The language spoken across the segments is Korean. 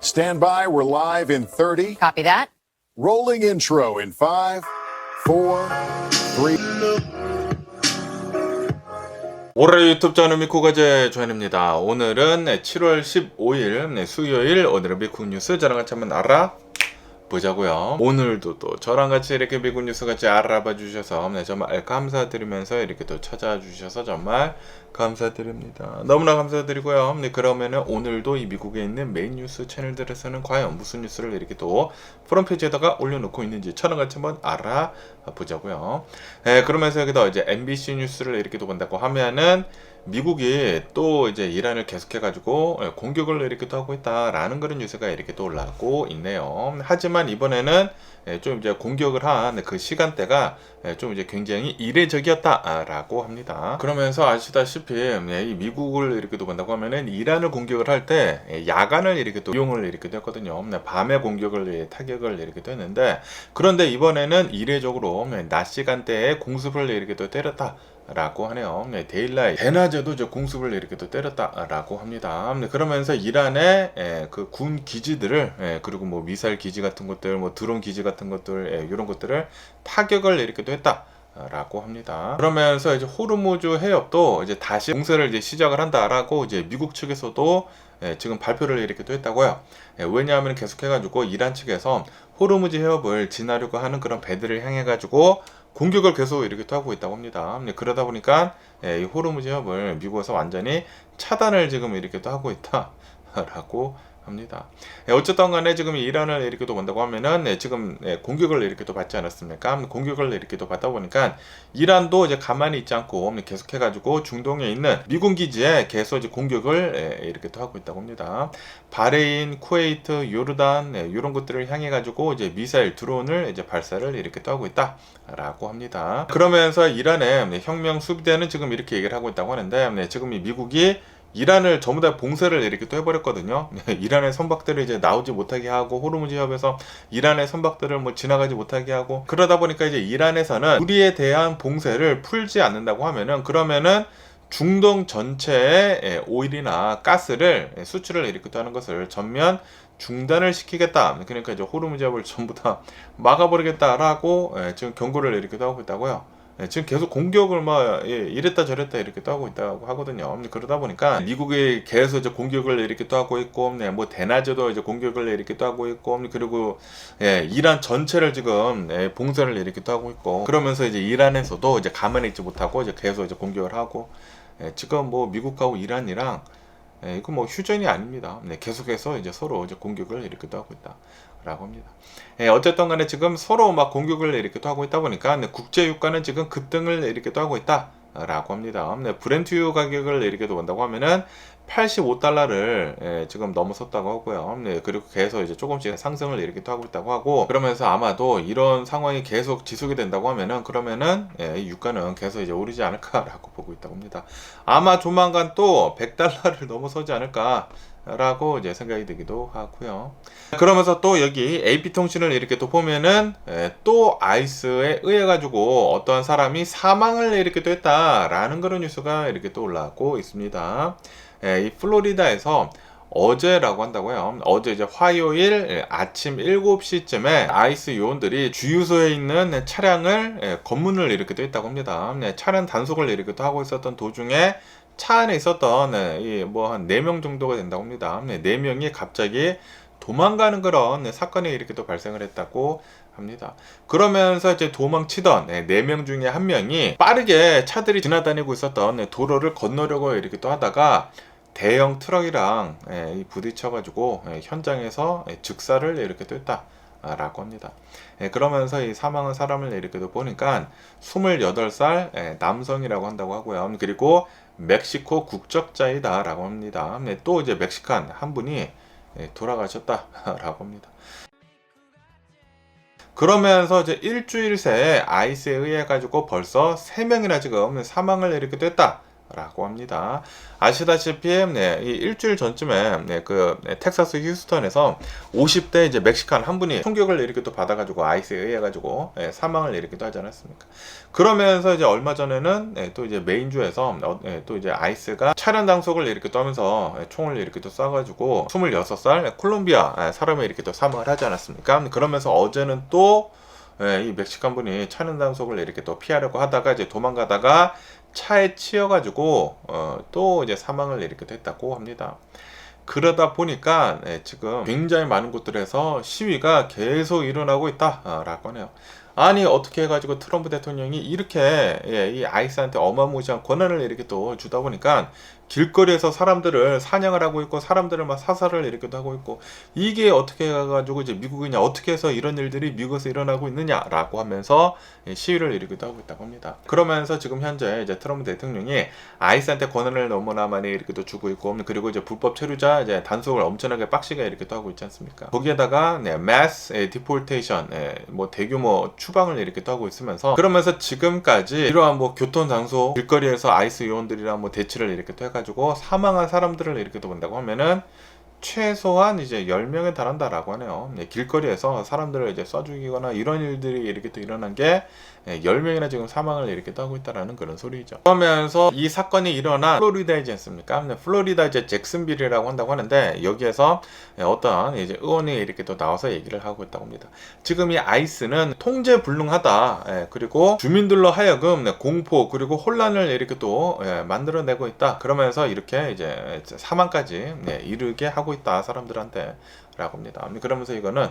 Stand by, we're live in 30. Copy that. Rolling intro in 5, 4, 3. 올해 유튜브 저는 미쿠가제 조현입니다. 오늘은 7월 15일 수요일, 오늘은 미국 뉴스 저랑 같이 한번 알아보자고요. 오늘도 또 저랑 같이 이렇게 미국 뉴스 같이 알아봐 주셔서 정말 감사드리면서 이렇게 또 찾아주셔서 정말 감사드립니다. 너무나 감사드리고요. 그러면은 오늘도 이 미국에 있는 메인 뉴스 채널들에서는 과연 무슨 뉴스를 이렇게 또 프론페이지에다가 올려놓고 있는지 저랑 같이 한번 알아보자고요. 그러면서 여기다 이제 MBC 뉴스를 이렇게 또 본다고 하면은 미국이 또 이제 이란을 계속해가지고 공격을 이렇게 또 하고 있다라는 그런 뉴스가 이렇게 또 올라오고 있네요. 하지만 이번에는 좀 이제 공격을 한 그 시간대가 좀 이제 굉장히 이례적이었다라고 합니다. 그러면서 아시다시피 이 미국을 이렇게 또 본다고 하면은 이란을 공격을 할 때 야간을 이렇게 또 이용을 이렇게 됐거든요. 밤에 공격을 타격을 이렇게 됐는데, 그런데 이번에는 이례적으로 낮 시간대에 공습을 이렇게 또 때렸다 라고 하네요. 데일라이트 대낮에도 저 공습을 이렇게 또 때렸다라고 합니다. 그러면서 이란의 그 군 기지들을 그리고 뭐 미사일 기지 같은 것들, 뭐 드론 기지 같은 것들 이런 것들을 타격을 이렇게 또 했다라고 합니다. 그러면서 이제 호르무즈 해협도 이제 다시 공세를 이제 시작을 한다라고 이제 미국 측에서도 지금 발표를 이렇게 또 했다고요. 왜냐하면 계속해가지고 이란 측에서 호르무즈 해협을 지나려고 하는 그런 배들을 향해가지고 공격을 계속 이렇게 또 하고 있다고 합니다. 그러다 보니까 이 호르무즈 해협을 미국에서 완전히 차단을 지금 이렇게 또 하고 있다라고 합니다. 어쨌든 간에 지금 이란을 이렇게 또 본다고 하면은 지금 공격을 이렇게 또 받지 않았습니까? 공격을 이렇게 또 받다 보니까 이란도 이제 가만히 있지 않고 계속해가지고 중동에 있는 미군 기지에 계속 이제 공격을 이렇게 또 하고 있다고 합니다. 바레인, 쿠웨이트, 요르단 이런 것들을 향해가지고 이제 미사일 드론을 이제 발사를 이렇게 또 하고 있다라고 합니다. 그러면서 이란의 혁명 수비대는 지금 이렇게 얘기를 하고 있다고 하는데, 지금 이 미국이 이란을 전부 다 봉쇄를 이렇게 또 해버렸거든요. 이란의 선박들을 이제 나오지 못하게 하고, 호르무즈 해협에서 이란의 선박들을 뭐 지나가지 못하게 하고, 그러다 보니까 이제 이란에서는 우리에 대한 봉쇄를 풀지 않는다고 하면은, 그러면은 중동 전체에 오일이나 가스를 수출을 이렇게 또 하는 것을 전면 중단을 시키겠다. 그러니까 이제 호르무즈 해협을 전부 다 막아버리겠다라고 지금 경고를 이렇게 또 하고 있다고요. 지금 계속 공격을 이랬다 저랬다 이렇게 또 하고 있다고 하거든요. 그러다 보니까 미국이 계속 이제 공격을 이렇게 또 하고 있고, 뭐 대낮에도 이제 공격을 이렇게 또 하고 있고, 그리고 이란 전체를 지금 봉쇄를 이렇게 또 하고 있고, 그러면서 이제 이란에서도 이제 가만히 있지 못하고 이제 계속 이제 공격을 하고, 지금 뭐 미국하고 이란이랑 이거 뭐 휴전이 아닙니다. 계속해서 이제 서로 이제 공격을 이렇게 또 하고 있다라고 합니다. 어쨌든 간에 지금 서로 막 공격을 이렇게 또 하고 있다 보니까 국제 유가는 지금 급등을 이렇게 또 하고 있다라고 합니다. 브렌트유 가격을 이렇게 또 본다고 하면은 85달러를 지금 넘어섰다고 하고요. 그리고 계속 이제 조금씩 상승을 이렇게 또 하고 있다고 하고, 그러면서 아마도 이런 상황이 계속 지속이 된다고 하면은, 그러면은 이 유가는 계속 이제 오르지 않을까라고 보고 있다고 합니다. 아마 조만간 또 100달러를 넘어서지 않을까 라고 이제 생각이 들기도 하고요. 그러면서 또 여기 AP통신을 이렇게 또 보면은 또 아이스에 의해 가지고 어떤 사람이 사망을 이렇게 또 했다라는 그런 뉴스가 이렇게 또 올라오고 있습니다. 이 플로리다에서 어제라고 한다고요. 어제 이제 화요일 아침 7시쯤에 아이스 요원들이 주유소에 있는 차량을 검문을 이렇게 또 했다고 합니다. 차량 단속을 이렇게 또 하고 있었던 도중에 차 안에 있었던 뭐 한 4명 정도가 된다고 합니다. 4명이 갑자기 도망가는 그런 사건이 이렇게 또 발생을 했다고 합니다. 그러면서 이제 도망치던 4명 중에 한 명이 빠르게 차들이 지나다니고 있었던 도로를 건너려고 이렇게 또 하다가 대형 트럭이랑 부딪혀가지고 현장에서 즉사를 이렇게 또 했다라고 합니다. 그러면서 이 사망한 사람을 이렇게 또 보니까 28살 남성이라고 한다고 하고요. 그리고 멕시코 국적자이다 라고 합니다. 또 이제 멕시칸 한 분이 돌아가셨다라고 합니다. 그러면서 이제 일주일 새에 아이스에 의해 가지고 벌써 3명이나 지금 사망을 이렇게 됐다 라고 합니다. 아시다시피 이 일주일 전쯤에 텍사스 휴스턴에서 50대 이제 멕시칸 한 분이 총격을 이렇게 또 받아가지고 아이스에 의해가지고 사망을 이렇게 또 하지 않았습니까? 그러면서 이제 얼마 전에는 또 이제 메인주에서 또 이제 아이스가 차량 단속을 이렇게 또 하면서 총을 이렇게 또 쏴가지고 26살 콜롬비아 사람이 이렇게 또 사망을 하지 않았습니까? 그러면서 어제는 또 이 멕시칸 분이 차량 단속을 이렇게 또 피하려고 하다가 이제 도망가다가 차에 치여가지고 또 이제 사망을 이렇게 됐다고 합니다. 그러다 보니까 지금 굉장히 많은 곳들에서 시위가 계속 일어나고 있다라고 하네요. 아니 어떻게 해가지고 트럼프 대통령이 이렇게 이 아이스한테 어마무시한 권한을 이렇게 또 주다 보니까 길거리에서 사람들을 사냥을 하고 있고 사람들을 막 사살을 이렇게도 하고 있고 이게 어떻게 해가지고 이제 미국이냐 어떻게 해서 이런 일들이 미국에서 일어나고 있느냐라고 하면서 시위를 이렇게도 하고 있다고 합니다. 그러면서 지금 현재 이제 트럼프 대통령이 아이스한테 권한을 너무나 많이 이렇게 또 주고 있고 그리고 이제 불법 체류자 이제 단속을 엄청나게 빡시게 이렇게 또 하고 있지 않습니까? 거기에다가 mass deportation 뭐 대규모 추방을 이렇게 또 하고 있으면서 그러면서 지금까지 이러한 뭐 교통 단속 길거리에서 아이스 요원들이랑 뭐 대치를 이렇게 또 가지고 사망한 사람들을 이렇게 또 본다고 하면은 최소한 이제 10명에 달한다라고 하네요. 길거리에서 사람들을 이제 쏴 죽이거나 이런 일들이 이렇게 또 일어난 게 10명이나 지금 사망을 이렇게 또 하고 있다라는 그런 소리죠. 그러면서 이 사건이 일어난 플로리다이지 않습니까? 플로리다 이제 잭슨빌이라고 한다고 하는데 여기에서 어떤 이제 의원이 이렇게 또 나와서 얘기를 하고 있다고 합니다. 지금 이 아이스는 통제 불능하다. 그리고 주민들로 하여금 공포 그리고 혼란을 이렇게 또 만들어내고 있다. 그러면서 이렇게 이제 사망까지 이르게 하고 있다 사람들한테 라고 합니다. 그러면서 이거는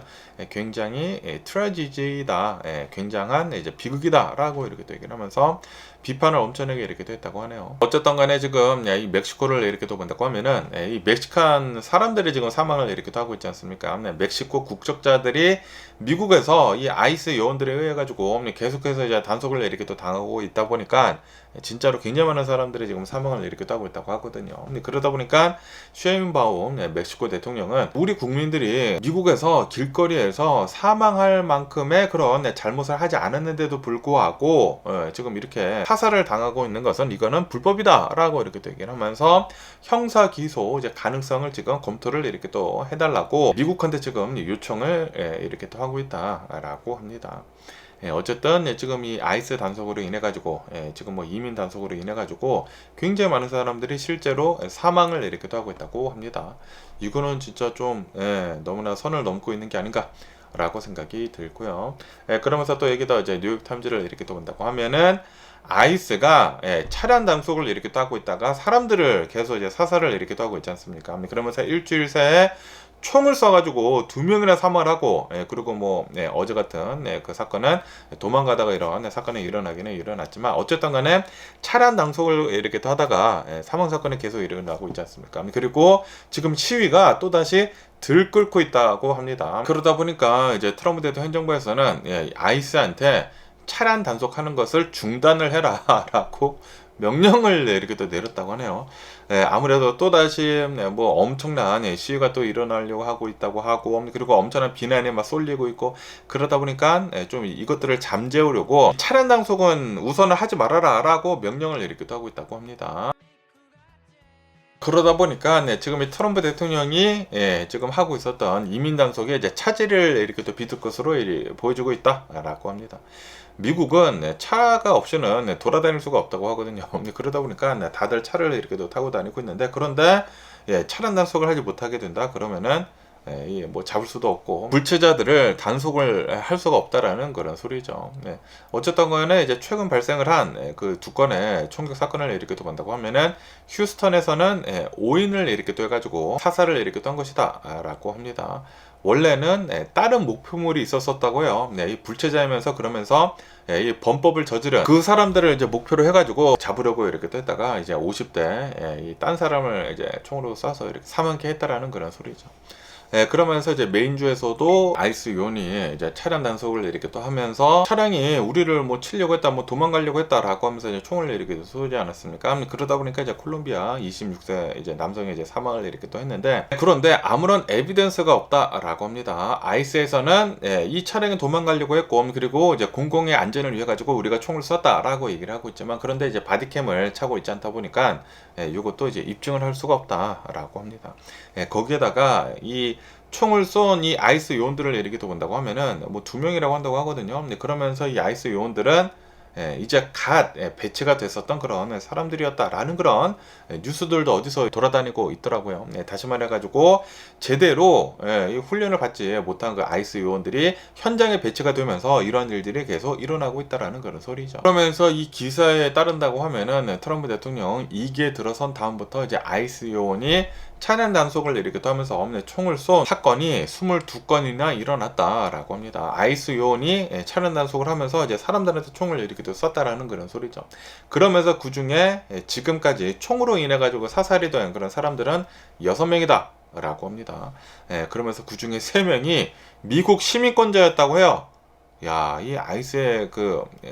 굉장히 트라지디다, 굉장한 이제 비극이다 라고 이렇게 또 얘기를 하면서 비판을 엄청나게 이렇게 또 했다고 하네요. 어쨌든 간에 지금 이 멕시코를 이렇게 또 본다고 하면은 이 멕시칸 사람들이 지금 사망을 이렇게 또 하고 있지 않습니까? 멕시코 국적자들이 미국에서 이 아이스 요원들에 의해 가지고 계속해서 이제 단속을 이렇게 또 당하고 있다 보니까 진짜로 굉장히 많은 사람들이 지금 사망을 이렇게 또 하고 있다고 하거든요. 그러다 보니까 쉐인바움 멕시코 대통령은 우리 국민들이 미국에서 길거리에서 사망할 만큼의 그런 잘못을 하지 않았는데도 불구하고 지금 이렇게 사살을 당하고 있는 것은 이거는 불법이다라고 이렇게 또 얘기를 하면서 형사 기소 이제 가능성을 지금 검토를 이렇게 또 해달라고 미국한테 지금 요청을 이렇게 또 하고 있다라고 합니다. 어쨌든 지금 이 아이스 단속으로 인해 가지고 지금 뭐 이민 단속으로 인해 가지고 굉장히 많은 사람들이 실제로 사망을 이렇게도 하고 있다고 합니다. 이거는 진짜 좀 너무나 선을 넘고 있는 게 아닌가 라고 생각이 들고요. 그러면서 또 여기다 이제 뉴욕타임즈를 이렇게 또 본다고 하면은 아이스가 차량 단속을 이렇게 또 하고 있다가 사람들을 계속 이제 사살을 이렇게 또 하고 있지 않습니까? 그러면서 일주일 새에 총을 쏴가지고 2명이나 사망을 하고 그리고 뭐 어제 같은 그 사건은 도망가다가 이런 사건이 일어나기는 일어났지만 어쨌든 간에 차량 단속을 이렇게 또 하다가 사망 사건이 계속 일어나고 있지 않습니까? 그리고 지금 시위가 또다시 들끓고 있다고 합니다. 그러다 보니까 이제 트럼프 대통령 행정부에서는 아이스한테 차량 단속하는 것을 중단을 해라 라고 명령을 이렇게 또 내렸다고 하네요. 아무래도 또다시 뭐 엄청난 시위가 또 일어나려고 하고 있다고 하고 그리고 엄청난 비난이 막 쏠리고 있고 그러다 보니까 좀 이것들을 잠재우려고 차량 단속은 우선을 하지 말아라 라고 명령을 이렇게 또 하고 있다고 합니다. 그러다 보니까 지금 이 트럼프 대통령이 지금 하고 있었던 이민 단속에 이제 차질을 이렇게 또 빚을 것으로 보여주고 있다라고 합니다. 미국은 차가 없이는 돌아다닐 수가 없다고 하거든요. 그러다 보니까 다들 차를 이렇게 또 타고 다니고 있는데 그런데 차량 단속을 하지 못하게 된다 그러면은 뭐 잡을 수도 없고 불체자들을 단속을 할 수가 없다라는 그런 소리죠. 어쨌든 간에 이제 최근 발생을 한 그 두 건의 총격 사건을 이렇게 또 본다고 하면은 휴스턴에서는 5인을 이렇게 또 해가지고 사살을 이렇게 또 한 것이다라고 합니다. 원래는 다른 목표물이 있었었다고요. 이 불체자이면서 그러면서 이 범법을 저지른 그 사람들을 이제 목표로 해가지고 잡으려고 이렇게 또 했다가 이제 50대 이 딴 사람을 이제 총으로 쏴서 이렇게 사망케 했다라는 그런 소리죠. 그러면서 이제 메인주에서도 아이스 요원이 이제 차량 단속을 이렇게 또 하면서 차량이 우리를 뭐 치려고 했다, 뭐 도망가려고 했다라고 하면서 이제 총을 이렇게 쏘지 않았습니까? 그러다 보니까 이제 콜롬비아 26세 이제 남성이 이제 사망을 이렇게 또 했는데, 그런데 아무런 에비던스가 없다라고 합니다. 아이스에서는 이 차량이 도망가려고 했고, 그리고 이제 공공의 안전을 위해 가지고 우리가 총을 쐈다라고 얘기를 하고 있지만, 그런데 이제 바디캠을 차고 있지 않다 보니까 이것도 이제 입증을 할 수가 없다라고 합니다. 거기에다가 이 총을 쏜 이 아이스 요원들을 이렇게 또 본다고 하면은 뭐 2명이라고 한다고 하거든요. 그러면서 이 아이스 요원들은 이제 갓 배치가 됐었던 그런 사람들이었다라는 그런 뉴스들도 어디서 돌아다니고 있더라고요. 다시 말해가지고 제대로 이 훈련을 받지 못한 그 아이스 요원들이 현장에 배치가 되면서 이런 일들이 계속 일어나고 있다라는 그런 소리죠. 그러면서 이 기사에 따른다고 하면은 트럼프 대통령 2기에 들어선 다음부터 이제 아이스 요원이 차량 단속을 이렇게 하면서 총을 쏜 사건이 22건이나 일어났다라고 합니다. 아이스 요원이 차량 단속을 하면서 이제 사람들한테 총을 이렇게 쐈다라는 그런 소리죠. 그러면서 그 중에 지금까지 총으로 인해 가지고 사살이 된 그런 사람들은 6명이다 라고 합니다. 그러면서 그 중에 3명이 미국 시민권자였다고 해요. 야, 이 아이스의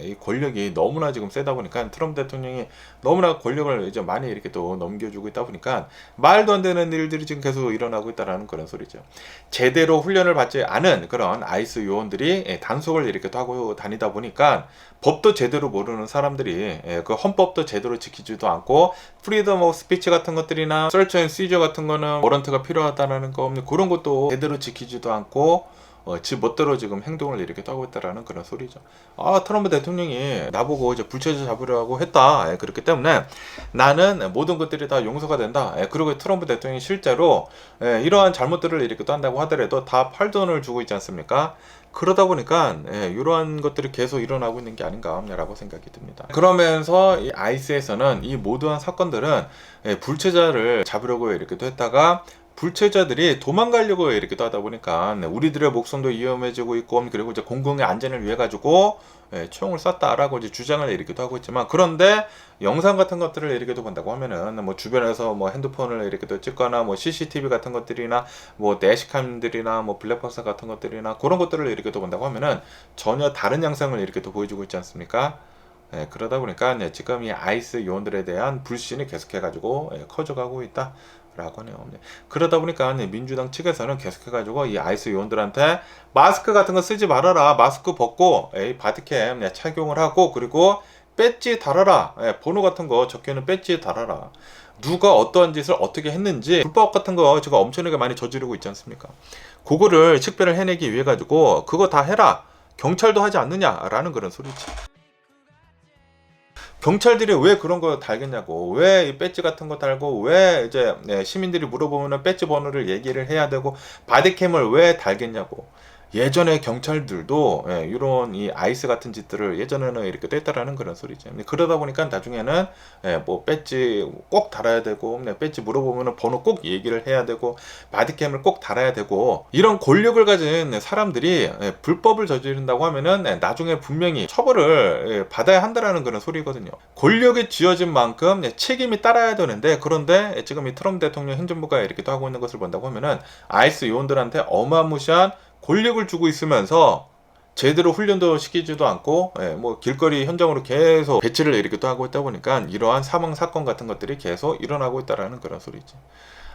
이 권력이 너무나 지금 세다 보니까 트럼프 대통령이 너무나 권력을 이제 많이 이렇게 또 넘겨주고 있다 보니까 말도 안 되는 일들이 지금 계속 일어나고 있다라는 그런 소리죠. 제대로 훈련을 받지 않은 그런 아이스 요원들이 단속을 이렇게 또 하고 다니다 보니까 법도 제대로 모르는 사람들이 그 헌법도 제대로 지키지도 않고 프리덤 오브 스피치 같은 것들이나 서치 앤 시저 같은 거는 워런트가 필요하다라는 거 그런 것도 제대로 지키지도 않고 지 멋대로 지금 행동을 이렇게 하고 있다라는 그런 소리죠. 트럼프 대통령이 나보고 이제 불체자 잡으려고 했다. 그렇기 때문에 나는 모든 것들이 다 용서가 된다. 그리고 트럼프 대통령이 실제로 이러한 잘못들을 이렇게 또 한다고 하더라도 다 팔돈을 주고 있지 않습니까? 그러다 보니까 이러한 것들이 계속 일어나고 있는 게 아닌가라고 생각이 듭니다. 그러면서 이 아이스에서는 이 모든 사건들은 불체자를 잡으려고 이렇게 또 했다가 불체자들이 도망가려고 이렇게 하다 보니까 우리들의 목숨도 위험해지고 있고, 그리고 이제 공공의 안전을 위해 가지고 총을 쐈다라고 이제 주장을 이렇게 하고 있지만, 그런데 영상 같은 것들을 이렇게 본다고 하면은 뭐 주변에서 뭐 핸드폰을 이렇게 또 찍거나 뭐 CCTV 같은 것들이나 뭐 내시캠들이나 뭐 블랙박스 같은 것들이나 그런 것들을 이렇게 본다고 하면은 전혀 다른 양상을 이렇게 또 보여주고 있지 않습니까? 그러다 보니까 지금 이 아이스 요원들에 대한 불신이 계속해가지고 커져가고 있다. 라고 하네요. 그러다 보니까 민주당 측에서는 계속해가지고 이 아이스 요원들한테 마스크 같은 거 쓰지 말아라. 마스크 벗고 바디캠 착용을 하고, 그리고 배지 달아라. 번호 같은 거 적혀있는 배지 달아라. 누가 어떠한 짓을 어떻게 했는지 불법 같은 거 지금 엄청나게 많이 저지르고 있지 않습니까? 그거를 식별을 해내기 위해 가지고 그거 다 해라. 경찰도 하지 않느냐라는 그런 소리지. 경찰들이 왜 그런 거 달겠냐고, 왜 이 배지 같은 거 달고, 왜 이제 시민들이 물어보면 배지 번호를 얘기를 해야 되고, 바디캠을 왜 달겠냐고. 예전에 경찰들도 이런 이 아이스 같은 짓들을 예전에는 이렇게 뗐다라는 그런 소리죠. 그러다 보니까 나중에는 뭐 배지 꼭 달아야 되고, 배지 물어보면 번호 꼭 얘기를 해야 되고, 바디캠을 꼭 달아야 되고, 이런 권력을 가진 사람들이 불법을 저지른다고 하면은 나중에 분명히 처벌을 받아야 한다라는 그런 소리거든요. 권력이 쥐어진 만큼 책임이 따라야 되는데, 그런데 지금 이 트럼프 대통령 행정부가 이렇게 또 하고 있는 것을 본다고 하면은 아이스 요원들한테 어마무시한 권력을 주고 있으면서 제대로 훈련도 시키지도 않고 뭐 길거리 현장으로 계속 배치를 이렇게 또 하고 있다 보니까 이러한 사망 사건 같은 것들이 계속 일어나고 있다라는 그런 소리지.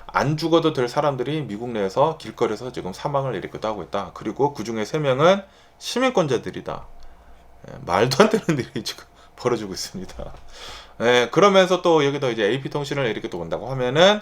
안 죽어도 될 사람들이 미국 내에서 길거리에서 지금 사망을 이렇게 또 하고 있다. 그리고 그 중에 3명은 시민권자들이다. 말도 안 되는 일이 지금 벌어지고 있습니다. 그러면서 또 여기도 이제 AP통신을 이렇게 또 본다고 하면은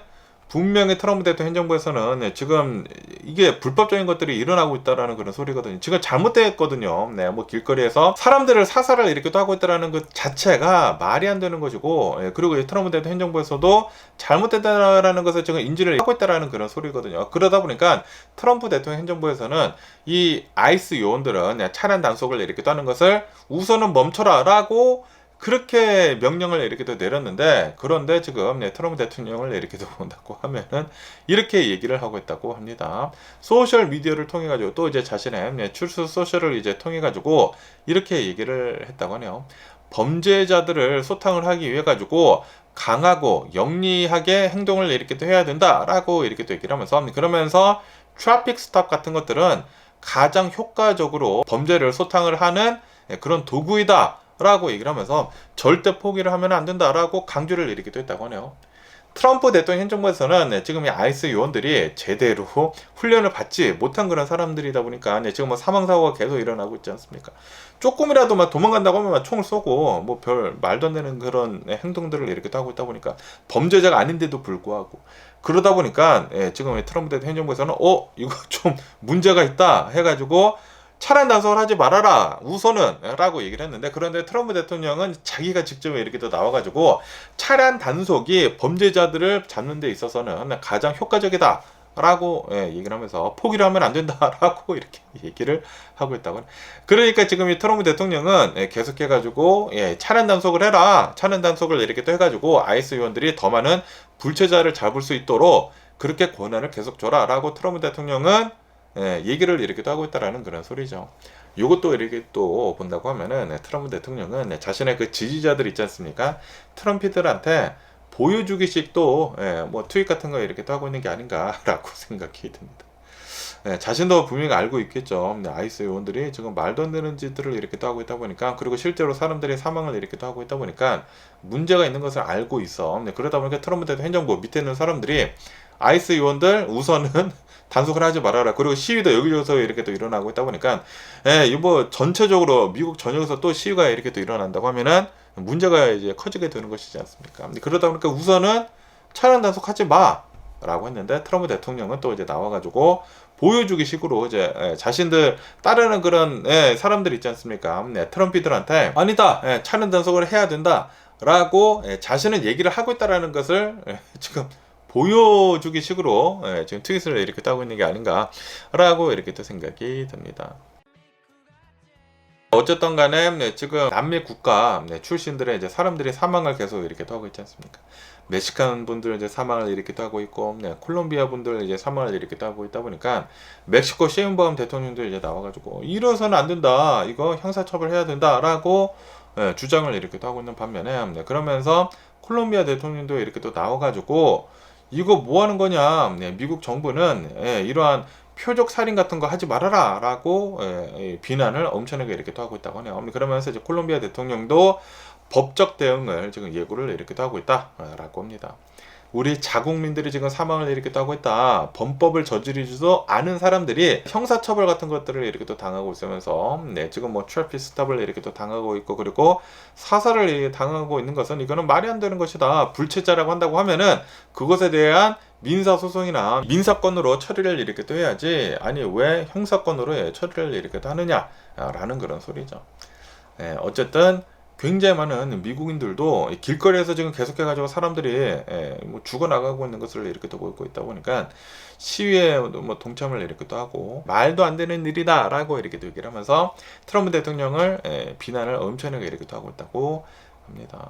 분명히 트럼프 대통령 행정부에서는 지금 이게 불법적인 것들이 일어나고 있다라는 그런 소리거든요. 지금 잘못됐거든요. 뭐 길거리에서 사람들을 사살을 이렇게 또 하고 있다라는 것 자체가 말이 안 되는 것이고, 그리고 트럼프 대통령 행정부에서도 잘못됐다라는 것을 지금 인지를 하고 있다라는 그런 소리거든요. 그러다 보니까 트럼프 대통령 행정부에서는 이 아이스 요원들은 차량 단속을 이렇게 또 하는 것을 우선은 멈춰라라고 그렇게 명령을 이렇게 또 내렸는데, 그런데 지금 트럼프 대통령을 이렇게 또 본다고 하면은 이렇게 얘기를 하고 있다고 합니다. 소셜 미디어를 통해 가지고 또 이제 자신의 출수 소셜을 이제 통해 가지고 이렇게 얘기를 했다고 하네요. 범죄자들을 소탕을 하기 위해 가지고 강하고 영리하게 행동을 이렇게 또 해야 된다라고 이렇게 또 얘기를 하면서, 그러면서 트래픽 스탑 같은 것들은 가장 효과적으로 범죄를 소탕을 하는 그런 도구이다 라고 얘기를 하면서 절대 포기를 하면 안 된다라고 강조를 일으키기도 했다고 하네요. 트럼프 대통령 행정부에서는 지금 이 아이스 요원들이 제대로 훈련을 받지 못한 그런 사람들이다 보니까 지금 뭐 사망사고가 계속 일어나고 있지 않습니까? 조금이라도 막 도망간다고 하면 막 총을 쏘고 뭐 별 말도 안 되는 그런 행동들을 이렇게 하고 있다 보니까 범죄자가 아닌데도 불구하고 그러다 보니까 지금 트럼프 대통령 행정부에서는 이거 좀 문제가 있다 해가지고 차량 단속을 하지 말아라 우선은 라고 얘기를 했는데, 그런데 트럼프 대통령은 자기가 직접 이렇게 또 나와가지고 차량 단속이 범죄자들을 잡는 데 있어서는 가장 효과적이다 라고 얘기를 하면서 포기를 하면 안 된다라고 이렇게 얘기를 하고 있다고. 그러니까 지금 이 트럼프 대통령은 계속해가지고 차량 단속을 해라, 차량 단속을 이렇게 또 해가지고 아이스 요원들이 더 많은 불체자를 잡을 수 있도록 그렇게 권한을 계속 줘라 라고 트럼프 대통령은 얘기를 이렇게 또 하고 있다라는 그런 소리죠. 이것도 이렇게 또 본다고 하면은 트럼프 대통령은 자신의 그 지지자들 있지 않습니까? 트럼피들한테 보여주기식 또 뭐 트윗 같은 거 이렇게 또 하고 있는 게 아닌가라고 생각이 듭니다. 자신도 분명히 알고 있겠죠. 아이스 요원들이 지금 말도 안 되는 짓들을 이렇게 또 하고 있다 보니까, 그리고 실제로 사람들이 사망을 이렇게 또 하고 있다 보니까 문제가 있는 것을 알고 있어. 그러다 보니까 트럼프 대통령 행정부 밑에 있는 사람들이 아이스 요원들 우선은 단속을 하지 말아라. 그리고 시위도 여기저기서 이렇게 또 일어나고 있다 보니까 뭐 전체적으로 미국 전역에서 또 시위가 이렇게 또 일어난다고 하면은 문제가 이제 커지게 되는 것이지 않습니까? 그러다 보니까 우선은 차량 단속하지 마라고 했는데, 트럼프 대통령은 또 이제 나와가지고 보여주기 식으로 이제 자신들 따르는 그런 사람들 있지 않습니까? 트럼피들한테 아니다, 차량 단속을 해야 된다라고 자신은 얘기를 하고 있다라는 것을 지금 보여주기 식으로 지금 트윗을 이렇게 따고 있는 게 아닌가라고 이렇게 또 생각이 듭니다. 어쨌든 간에 지금 남미 국가 출신들의 이제 사람들이 사망을 계속 이렇게 또 하고 있지 않습니까? 멕시칸 분들 이제 사망을 이렇게 또 하고 있고, 콜롬비아 분들 이제 사망을 이렇게 또 하고 있다 보니까 멕시코 셰인바움 대통령도 이제 나와가지고 이러서는 안 된다, 이거 형사처벌해야 된다라고 주장을 이렇게 또 하고 있는 반면에, 그러면서 콜롬비아 대통령도 이렇게 또 나와가지고 이거 뭐 하는 거냐, 미국 정부는 이러한 표적 살인 같은 거 하지 말아라 라고 비난을 엄청나게 이렇게 또 하고 있다고 하네요. 그러면서 이제 콜롬비아 대통령도 법적 대응을 지금 예고를 이렇게 또 하고 있다 라고 합니다. 우리 자국민들이 지금 사망을 이렇게 또 하고 있다, 범법을 저지르지도 않은 사람들이 형사처벌 같은 것들을 이렇게 또 당하고 있으면서 지금 뭐 트래픽 스탑을 이렇게 또 당하고 있고, 그리고 사살을 당하고 있는 것은 이거는 말이 안 되는 것이다, 불체자라고 한다고 하면은 그것에 대한 민사소송이나 민사건으로 처리를 이렇게 또 해야지, 아니 왜 형사건으로 처리를 이렇게 또 하느냐 라는 그런 소리죠. 어쨌든 굉장히 많은 미국인들도 길거리에서 지금 계속해가지고 사람들이 뭐 죽어나가고 있는 것을 이렇게 또 보고 있다 보니까 시위에 뭐 동참을 이렇게 또 하고, 말도 안 되는 일이다 라고 이렇게 또 얘기를 하면서 트럼프 대통령을 비난을 엄청나게 이렇게 또 하고 있다고 합니다.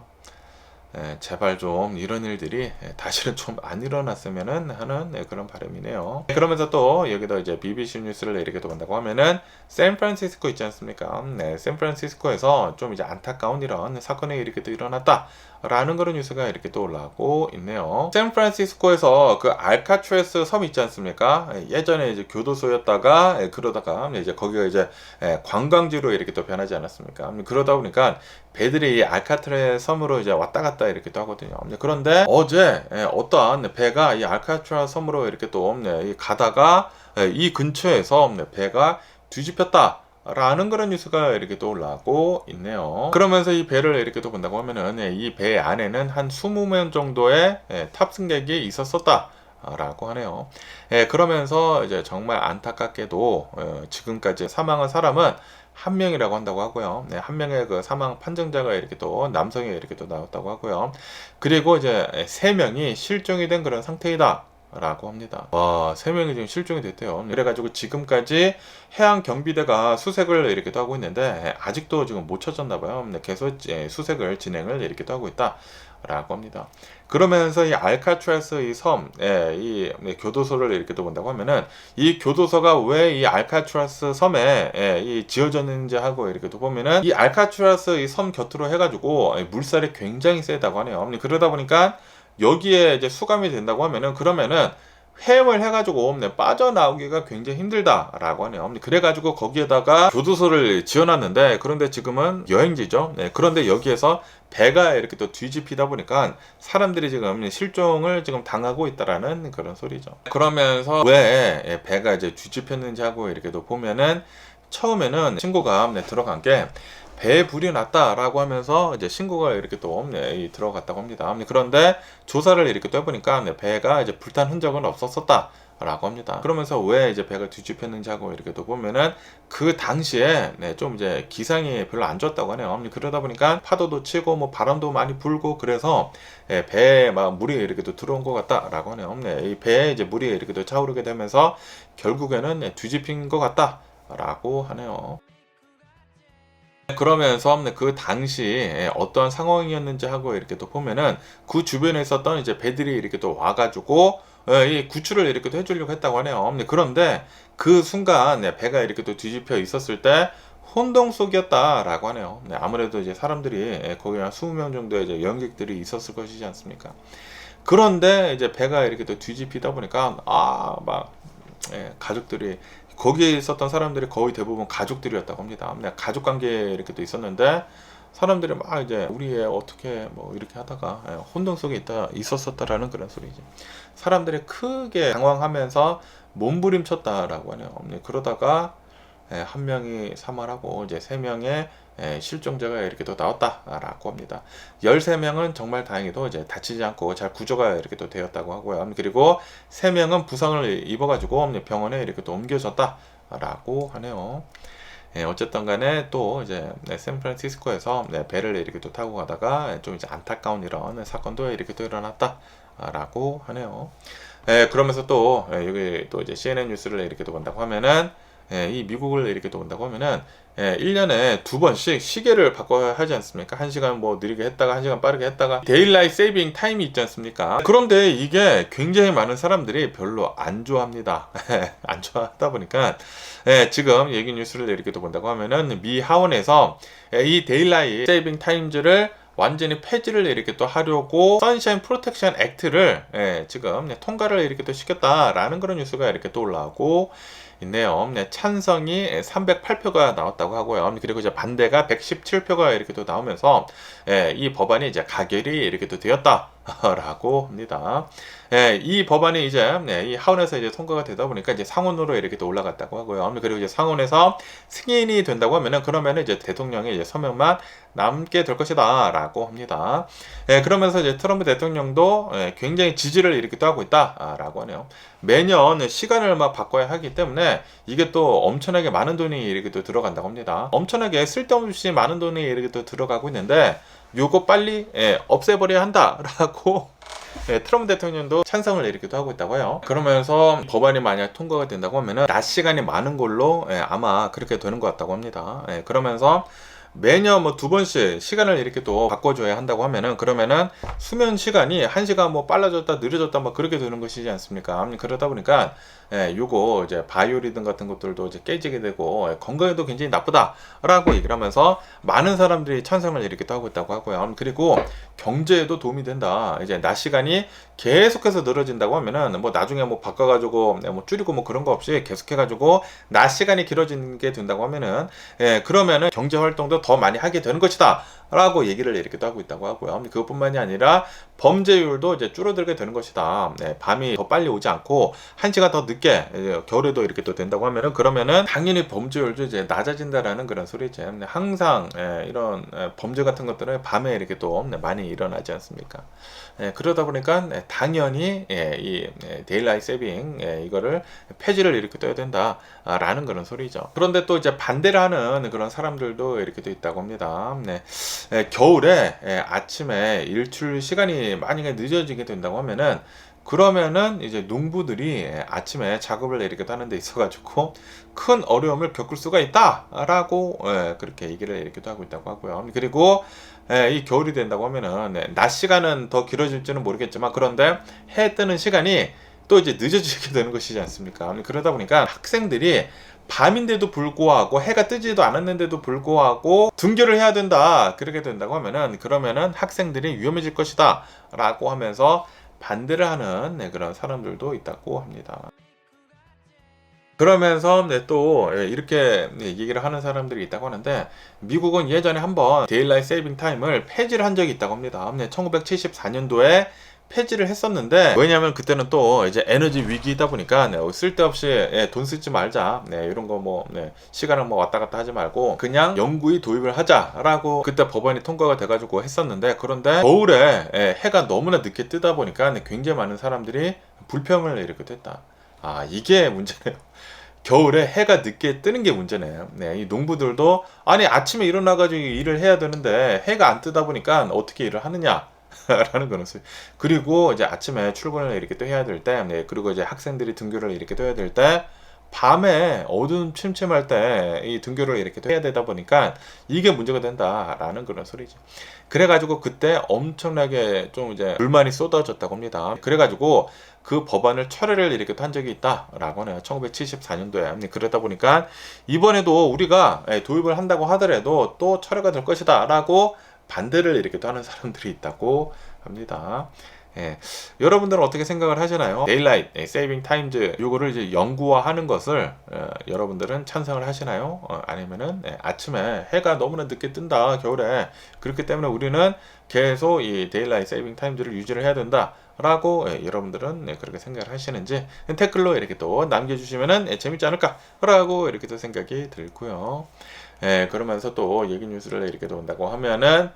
제발 좀 이런 일들이 다시는 좀 안 일어났으면 하는 그런 바람이네요. 그러면서 또 여기도 이제 BBC 뉴스를 이렇게 또 본다고 하면은 샌프란시스코 있지 않습니까? 샌프란시스코에서 좀 이제 안타까운 이런 사건이 이렇게 또 일어났다 라는 그런 뉴스가 이렇게 또 올라오고 있네요. 샌프란시스코에서 그 알카트라스 섬 있지 않습니까? 예전에 이제 교도소였다가 그러다가 이제 거기가 이제 관광지로 이렇게 또 변하지 않았습니까? 그러다 보니까 배들이 알카트라스 섬으로 이제 왔다 갔다 이렇게 또 하거든요. 그런데 어제 어떤 배가 이 알카트라스 섬으로 이렇게 또 가다가 이 근처에서 배가 뒤집혔다 라는 그런 뉴스가 이렇게 또 올라오고 있네요. 그러면서 이 배를 이렇게 또 본다고 하면은 이 배 안에는 한 20명 정도의 탑승객이 있었었다 라고 하네요. 그러면서 이제 정말 안타깝게도 지금까지 사망한 사람은 한 명이라고 한다고 하고요. 한 명의 그 사망 판정자가 이렇게 또 남성이 이렇게 또 나왔다고 하고요. 그리고 이제 3명이 실종이 된 그런 상태이다 라고 합니다. 와, 3명이 지금 실종이 됐대요. 그래가지고 지금까지 해양 경비대가 수색을 이렇게 또 하고 있는데 아직도 지금 못 찾았나봐요. 계속 수색을 진행을 이렇게 또 하고 있다 라고 합니다. 그러면서 이 알카트라스 이 섬, 이 교도소를 이렇게 또 본다고 하면은 이 교도소가 왜 이 알카트라스 섬에 이 지어졌는지 하고 이렇게 또 보면은 이 알카트라스 이 섬 곁으로 해가지고 물살이 굉장히 세다고 하네요. 그러다 보니까 여기에 이제 수감이 된다고 하면은, 그러면은 회음을 해가지고 빠져나오기가 굉장히 힘들다라고 하네요. 그래가지고 거기에다가 교도소를 지어놨는데, 그런데 지금은 여행지죠. 그런데 여기에서 배가 이렇게 또 뒤집히다 보니까 사람들이 지금 실종을 지금 당하고 있다라는 그런 소리죠. 그러면서 왜 배가 이제 뒤집혔는지 하고 이렇게 또 보면은, 처음에는 신고가 들어간 게 배에 불이 났다라고 하면서 이제 신고가 이렇게 또 들어갔다고 합니다. 그런데 조사를 이렇게 또 해보니까 배가 이제 불탄 흔적은 없었었다 라고 합니다. 그러면서 왜 이제 배가 뒤집혔는지 하고 이렇게 또 보면은, 그 당시에 좀 이제 기상이 별로 안 좋았다고 하네요. 그러다 보니까 파도도 치고 뭐 바람도 많이 불고, 그래서 배에 막 물이 이렇게 또 들어온 것 같다라고 하네요. 이 배에 이제 물이 이렇게 또 차오르게 되면서 결국에는 뒤집힌 것 같다라고 하네요. 그러면서 그 당시 어떤 상황이었는지 하고 이렇게 또 보면은, 그 주변에 있었던 이제 배들이 이렇게 또 와가지고 이 구출을 이렇게 또 해주려고 했다고 하네요. 그런데 그 순간 배가 이렇게 또 뒤집혀 있었을 때 혼동 속이었다라고 하네요. 아무래도 이제 사람들이 거기 한 20명 정도의 이제 여행객들이 있었을 것이지 않습니까? 그런데 이제 배가 이렇게 또 뒤집히다 보니까 가족들이, 거기에 있었던 사람들이 거의 대부분 가족들이었다고 합니다. 가족 관계에 이렇게 또 있었는데, 사람들이 막 이제 우리 애 어떻게 뭐 이렇게 하다가 혼동 속에 있었었다라는 그런 소리지. 사람들이 크게 당황하면서 몸부림쳤다라고 하네요. 그러다가 한 명이 사망하고 이제 3명의 실종자가 이렇게 또 나왔다라고 합니다. 13명은 정말 다행히도 이제 다치지 않고 잘 구조가 이렇게 또 되었다고 하고요. 그리고 3명은 부상을 입어가지고 병원에 이렇게 또 옮겨졌다라고 하네요. 어쨌든 간에 또 이제 샌프란시스코에서 배를 이렇게 또 타고 가다가 좀 이제 안타까운 이런 사건도 이렇게 또 일어났다라고 하네요. 그러면서 또 여기 또 이제 CNN 뉴스를 이렇게 또 본다고 하면은, 이 미국을 이렇게 또 본다고 하면은 1년에 2번씩 시계를 바꿔야 하지 않습니까? 1시간 뭐 느리게 했다가 1시간 빠르게 했다가 데일라이트 세이빙 타임이 있지 않습니까? 그런데 이게 굉장히 많은 사람들이 별로 안 좋아합니다. 안 좋아하다 보니까 지금 얘기 뉴스를 이렇게 또 본다고 하면은, 미 하원에서 이 데일라이트 세이빙 타임즈를 완전히 폐지를 이렇게 또 하려고 선샤인 프로텍션 액트를 지금 통과를 이렇게 또 시켰다라는 그런 뉴스가 이렇게 또 올라오고 있네요. 찬성이 308표가 나왔다고 하고요. 그리고 이제 반대가 117표가 이렇게 또 나오면서 이 법안이 이제 가결이 이렇게 또 되었다라고 합니다. 이 법안이 이제 이 하원에서 이제 통과가 되다 보니까 이제 상원으로 이렇게 또 올라갔다고 하고요. 그리고 이제 상원에서 승인이 된다고 하면은, 그러면은 이제 대통령의 이제 서명만 남게 될 것이다라고 합니다. 그러면서 이제 트럼프 대통령도 굉장히 지지를 이렇게 또 하고 있다라고 하네요. 매년 시간을 막 바꿔야 하기 때문에 이게 또 엄청나게 많은 돈이 이렇게 또 들어간다고 합니다. 엄청나게 쓸데없이 많은 돈이 이렇게 또 들어가고 있는데, 요거 빨리 없애버려야 한다라고 트럼프 대통령도 찬성을 이렇게 또 하고 있다고 해요. 그러면서 법안이 만약 통과가 된다고 하면은 낮 시간이 많은 걸로 아마 그렇게 되는 것 같다고 합니다. 그러면서 매년 뭐 2번씩 시간을 이렇게 또 바꿔줘야 한다고 하면은, 그러면은 수면 시간이 1시간 뭐 빨라졌다 느려졌다 뭐 그렇게 되는 것이지 않습니까? 그러다 보니까 요거 이제 바이오리듬 같은 것들도 이제 깨지게 되고 건강에도 굉장히 나쁘다라고 얘기를 하면서 많은 사람들이 찬성을 이렇게 또 하고 있다고 하고요. 그리고 경제에도 도움이 된다. 이제 낮 시간이 계속해서 늘어진다고 하면은 뭐 나중에 뭐 바꿔가지고 뭐 줄이고 뭐 그런 거 없이 계속해가지고 낮 시간이 길어지게 된다고 하면은 그러면은 경제 활동도 더 많이 하게 되는 것이다 라고 얘기를 이렇게 또 하고 있다고 하고요. 그것뿐만이 아니라 범죄율도 이제 줄어들게 되는 것이다. 밤이 더 빨리 오지 않고 1시간 더 늦게 겨울에도 이렇게 또 된다고 하면은, 그러면은 당연히 범죄율도 이제 낮아진다라는 그런 소리죠. 항상 이런 범죄 같은 것들은 밤에 이렇게 또 많이 일어나지 않습니까? 그러다 보니까 당연히 이 데일라이트 세이빙 이거를 폐지를 이렇게 떠야 된다라는 그런 소리죠. 그런데 또 이제 반대를 하는 그런 사람들도 이렇게 또 있다고 합니다. 겨울에 아침에 일출 시간이 만약에 늦어지게 된다고 하면은, 그러면은 이제 농부들이 아침에 작업을 이렇게 하는 데 있어가지고 큰 어려움을 겪을 수가 있다라고 그렇게 얘기를 이렇게 하고 있다고 하고요. 그리고 이 겨울이 된다고 하면은 낮 시간은 더 길어질지는 모르겠지만, 그런데 해 뜨는 시간이 또 이제 늦어지게 되는 것이지 않습니까? 그러다 보니까 학생들이 밤인데도 불구하고 해가 뜨지도 않았는데도 불구하고 등교를 해야 된다, 그렇게 된다고 하면은, 그러면은 학생들이 위험해질 것이다 라고 하면서 반대를 하는 그런 사람들도 있다고 합니다. 그러면서 또 이렇게 얘기를 하는 사람들이 있다고 하는데, 미국은 예전에 한번 데일라이트 세이빙 타임을 폐지를 한 적이 있다고 합니다. 1974년도에 폐지를 했었는데, 왜냐면 그때는 또 이제 에너지 위기이다 보니까 쓸데없이 돈 쓰지 말자, 이런 거 시간을 왔다 갔다 하지 말고 그냥 영구히 도입을 하자라고 그때 법안이 통과가 돼가지고 했었는데, 그런데 겨울에 해가 너무나 늦게 뜨다 보니까 굉장히 많은 사람들이 불평을 일으켰다. 이게 문제네요. 겨울에 해가 늦게 뜨는 게 문제네요. 이 농부들도 아니 아침에 일어나가지고 일을 해야 되는데 해가 안 뜨다 보니까 어떻게 일을 하느냐 라는 거는. 그리고 이제 아침에 출근을 이렇게 또 해야 될 때, 그리고 이제 학생들이 등교를 이렇게 또 해야 될 때, 밤에 어두운 침침할 때 이 등교를 이렇게 또 해야 되다 보니까 이게 문제가 된다라는 그런 소리죠. 그래가지고 그때 엄청나게 좀 이제 불만이 쏟아졌다고 합니다. 그래가지고 그 법안을 철회를 이렇게 한 적이 있다라고 하네요. 1974년도에. 그러다 보니까 이번에도 우리가 도입을 한다고 하더라도 또 철회가 될 것이다 라고 반대를 이렇게 또 하는 사람들이 있다고 합니다. 여러분들은 어떻게 생각을 하시나요? 데일라이트 세이빙 타임즈 요거를 이제 영구화하는 것을 여러분들은 찬성을 하시나요? 아니면은 아침에 해가 너무나 늦게 뜬다 겨울에, 그렇기 때문에 우리는 계속 이 데일라이트 세이빙 타임즈를 유지를 해야 된다 라고 여러분들은 그렇게 생각을 하시는지 댓글로 이렇게 또 남겨주시면은 재밌지 않을까 라고 이렇게 또 생각이 들고요. 그러면서 또 얘기 뉴스를 이렇게 온다고 하면은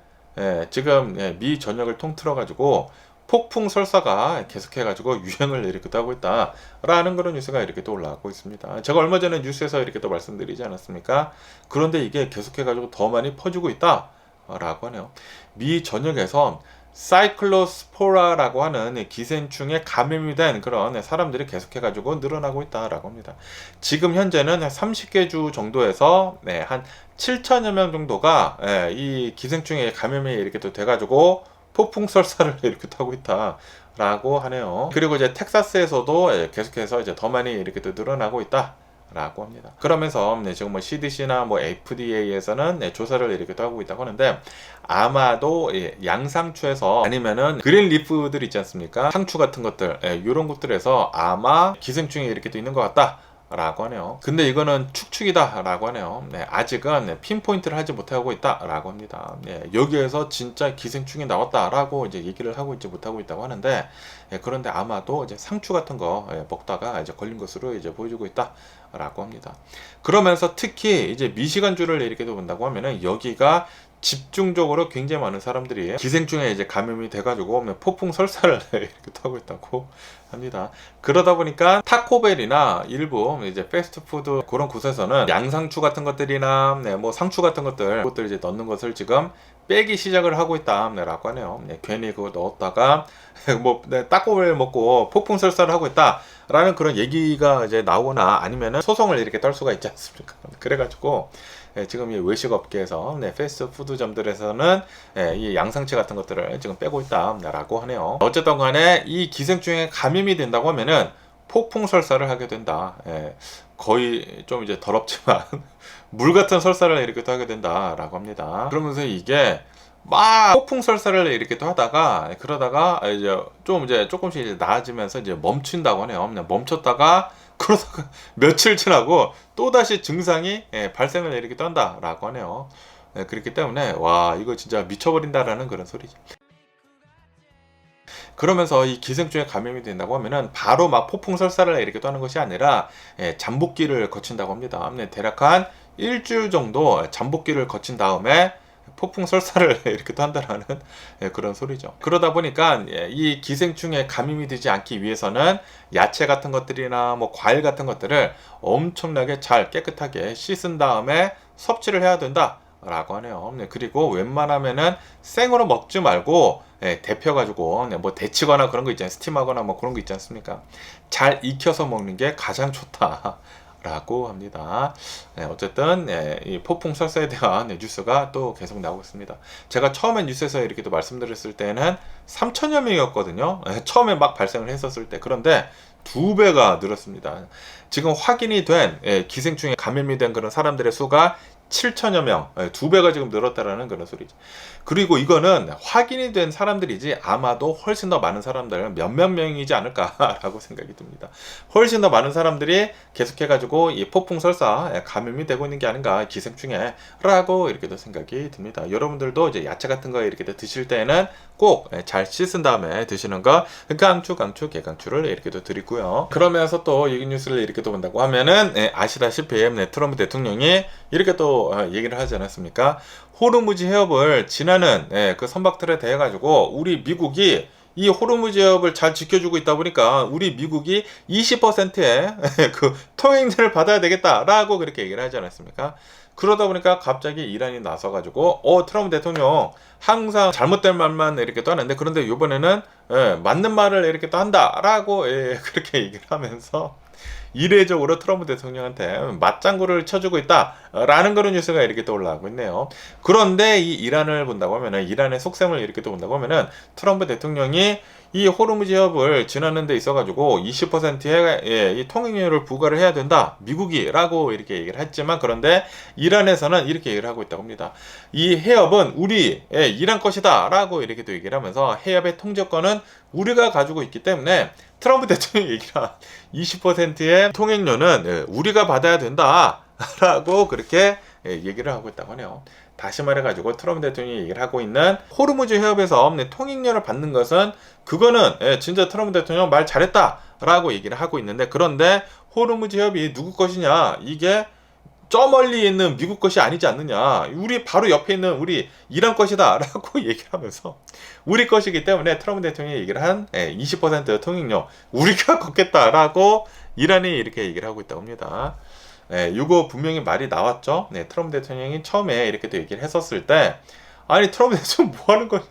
지금 미 전역을 통틀어 가지고 폭풍 설사가 계속해가지고 유행을 이렇게 또 하고 있다라는 그런 뉴스가 이렇게 또 올라오고 있습니다. 제가 얼마 전에 뉴스에서 이렇게 또 말씀드리지 않았습니까? 그런데 이게 계속해가지고 더 많이 퍼지고 있다라고 하네요. 미 전역에서 사이클로스포라라고 하는 기생충에 감염이 된 그런 사람들이 계속해가지고 늘어나고 있다라고 합니다. 지금 현재는 30개 주 정도에서 한 7천여 명 정도가 이 기생충에 감염이 이렇게 또 돼가지고 폭풍 설사를 이렇게 타고 있다라고 하네요. 그리고 이제 텍사스에서도 계속해서 이제 더 많이 이렇게 또 늘어나고 있다라고 합니다. 그러면서 지금 CDC나 FDA에서는 조사를 이렇게 또 하고 있다고 하는데, 아마도 양상추에서 아니면은 그린 리프들 있지 않습니까? 상추 같은 것들, 이런 것들에서 아마 기생충이 이렇게 또 있는 것 같다 라고 하네요. 근데 이거는 추측이다 라고 하네요. 아직은 핀포인트를 하지 못하고 있다 라고 합니다. 여기에서 진짜 기생충이 나왔다 라고 이제 얘기를 하고 있지 못하고 있다고 하는데, 그런데 아마도 이제 상추 같은 거 먹다가 이제 걸린 것으로 이제 보여주고 있다 라고 합니다. 그러면서 특히 이제 미시간주를 이렇게 본다고 하면은 여기가 집중적으로 굉장히 많은 사람들이 기생충에 이제 감염이 돼가지고 폭풍 설사를 이렇게 하고 있다고 합니다. 그러다 보니까 타코벨이나 일부 이제 패스트푸드 그런 곳에서는 양상추 같은 것들이나 상추 같은 그것들 이제 넣는 것을 지금 빼기 시작을 하고 있다라고 하네요. 괜히 그거 넣었다가 타코벨 먹고 폭풍 설사를 하고 있다라는 그런 얘기가 이제 나오거나 아니면은 소송을 이렇게 떨 수가 있지 않습니까? 그래가지고 지금 이 외식업계에서 패스트푸드점들에서는 이 양상추 같은 것들을 지금 빼고 있다라고 하네요. 어쨌든 간에 이 기생충에 감염이 된다고 하면은 폭풍 설사를 하게 된다. 거의 좀 이제 더럽지만 물 같은 설사를 이렇게 또 하게 된다라고 합니다. 그러면서 이게 막 폭풍 설사를 이렇게 또 하다가 그러다가 이제 조금씩 이제 나아지면서 이제 멈춘다고 하네요. 멈췄다가 그러다가 며칠 지나고 또다시 증상이 발생을 이렇게 또 한다라고 하네요. 그렇기 때문에 와 이거 진짜 미쳐버린다라는 그런 소리죠. 그러면서 이 기생충에 감염이 된다고 하면은 바로 막 폭풍 설사를 이렇게 또 하는 것이 아니라 잠복기를 거친다고 합니다. 대략 한 일주일 정도 잠복기를 거친 다음에 폭풍 설사를 이렇게 또 한다라는 그런 소리죠. 그러다 보니까 이 기생충에 감염이 되지 않기 위해서는 야채 같은 것들이나 과일 같은 것들을 엄청나게 잘 깨끗하게 씻은 다음에 섭취를 해야 된다 라고 하네요. 그리고 웬만하면은 생으로 먹지 말고 데펴가지고 데치거나 그런 거 있잖아요. 스팀하거나 그런 거 있지 않습니까? 잘 익혀서 먹는 게 가장 좋다 라고 합니다. 어쨌든 이 폭풍 설사에 대한 뉴스가 또 계속 나오고 있습니다. 제가 처음에 뉴스에서 이렇게 또 말씀드렸을 때는 3천여 명이었거든요. 처음에 막 발생을 했었을 때. 그런데 2배가 늘었습니다. 지금 확인이 된 기생충에 감염이 된 그런 사람들의 수가 7천여 명, 2배가 지금 늘었다라는 그런 소리죠. 그리고 이거는 확인이 된 사람들이지 아마도 훨씬 더 많은 사람들, 몇몇 명이지 않을까라고 생각이 듭니다. 훨씬 더 많은 사람들이 계속해가지고 이 폭풍설사 감염이 되고 있는 게 아닌가 기생충에 라고 이렇게도 생각이 듭니다. 여러분들도 이제 야채 같은 거 이렇게 드실 때는 꼭 잘 씻은 다음에 드시는 거 강추, 개강추를 이렇게도 드리고요. 그러면서 또 이 뉴스를 이렇게 또 본다고 하면은 아시다시피 트럼프 대통령이 이렇게 또 얘기를 하지 않았습니까? 호르무즈 해협을 지나는 그 선박들에 대해 가지고 우리 미국이 이 호르무즈 해협을 잘 지켜주고 있다 보니까 우리 미국이 20%의 그 통행료를 받아야 되겠다라고 그렇게 얘기를 하지 않았습니까? 그러다 보니까 갑자기 이란이 나서가지고 트럼프 대통령 항상 잘못된 말만 이렇게 또 하는데 그런데 이번에는 맞는 말을 이렇게 또 한다라고 그렇게 얘기를 하면서 이례적으로 트럼프 대통령한테 맞장구를 쳐주고 있다라는 그런 뉴스가 이렇게 또 올라오고 있네요. 그런데 이 이란을 본다고 하면은 이란의 속셈을 이렇게 또 본다고 하면은 트럼프 대통령이 이 호르무즈 해협을 지나는 데 있어가지고 20%의 이 통행료를 부과를 해야 된다 미국이라고 이렇게 얘기를 했지만 그런데 이란에서는 이렇게 얘기를 하고 있다고 합니다. 이 해협은 우리 이란 것이다라고 이렇게 또 얘기를 하면서 해협의 통제권은 우리가 가지고 있기 때문에 트럼프 대통령이 얘기한 20%의 통행료는 우리가 받아야 된다라고 그렇게 얘기를 하고 있다고 하네요. 다시 말해가지고 트럼프 대통령이 얘기를 하고 있는 호르무즈 해협에서 통행료를 받는 것은 그거는 진짜 트럼프 대통령 말 잘했다라고 얘기를 하고 있는데 그런데 호르무즈 해협이 누구 것이냐 이게 저 멀리 있는 미국 것이 아니지 않느냐 우리 바로 옆에 있는 우리 이란 것이다 라고 얘기를 하면서 우리 것이기 때문에 트럼프 대통령이 얘기를 한 20% 통행료 우리가 걷겠다라고 이란이 이렇게 얘기를 하고 있다고 합니다. 이거 분명히 말이 나왔죠. 트럼프 대통령이 처음에 이렇게 또 얘기를 했었을 때 아니 트럼프 대통령 뭐 하는 거냐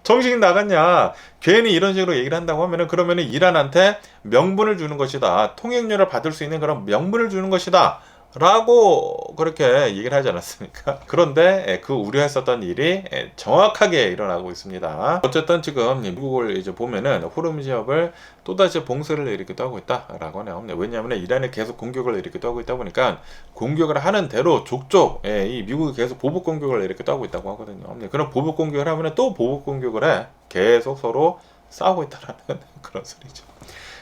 정신이 나갔냐 괜히 이런 식으로 얘기를 한다고 하면은 그러면은 이란한테 명분을 주는 것이다 통행료를 받을 수 있는 그런 명분을 주는 것이다 라고 그렇게 얘기를 하지 않았습니까? 그런데 그 우려했었던 일이 정확하게 일어나고 있습니다. 어쨌든 지금 미국을 이제 보면은 호르무즈 해협을 또다시 봉쇄를 일으키기도 하고 있다라고 하네요. 왜냐하면 이란이 계속 공격을 일으키기도 하고 있다 보니까 공격을 하는 대로 족족 이 미국이 계속 보복 공격을 일으키기도 하고 있다고 하거든요. 그런 보복 공격을 하면은 또 보복 공격을 해 계속 서로 싸우고 있다라는 그런 소리죠.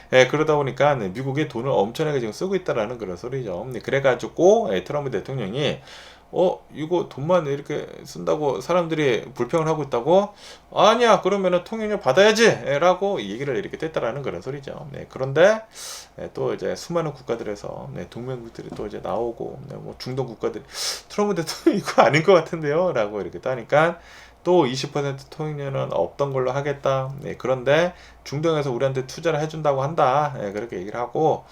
그러다 보니까 미국이 돈을 엄청나게 지금 쓰고 있다라는 그런 소리죠. 그래가지고 트럼프 대통령이 이거 돈만 이렇게 쓴다고 사람들이 불평을 하고 있다고? 아니야 그러면은 통행료 받아야지 라고 얘기를 이렇게 했다라는 그런 소리죠. 그런데 또 이제 수많은 국가들에서 동맹국들이 또 이제 나오고 뭐 중동 국가들이 트럼프 대통령 이거 아닌 것 같은데요 라고 이렇게 따니까 또 20% 통행료는 없던 걸로 하겠다. 그런데 중동에서 우리한테 투자를 해준다고 한다. 그렇게 얘기를 하고,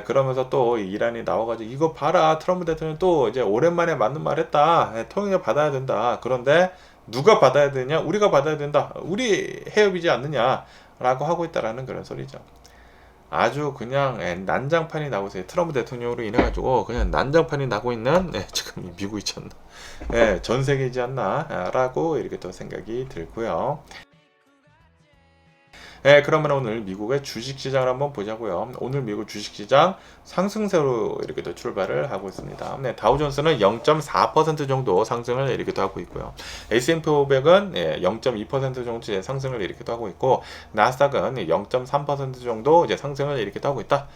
그러면서 또 이란이 나와가지고 이거 봐라 트럼프 대통령 또 이제 오랜만에 맞는 말 했다. 통행료 받아야 된다. 그런데 누가 받아야 되냐? 우리가 받아야 된다. 우리 해협이지 않느냐라고 하고 있다라는 그런 소리죠. 아주 그냥 난장판이 나고 있어요. 트럼프 대통령으로 인해가지고 그냥 난장판이 나고 있는 지금 이 미국이지 않나 전 세계이지 않나 라고 이렇게 또 생각이 들고요. 그러면 오늘 미국의 주식시장을 한번 보자고요. 오늘 미국 주식시장 상승세로 이렇게 또 출발을 하고 있습니다. 다우존스는 0.4% 정도 상승을 이렇게 또 하고 있고요. S&P 500은 0.2% 정도의 상승을 이렇게 또 하고 있고 나스닥은 0.3% 정도 이제 상승을 이렇게 또 하고 있다.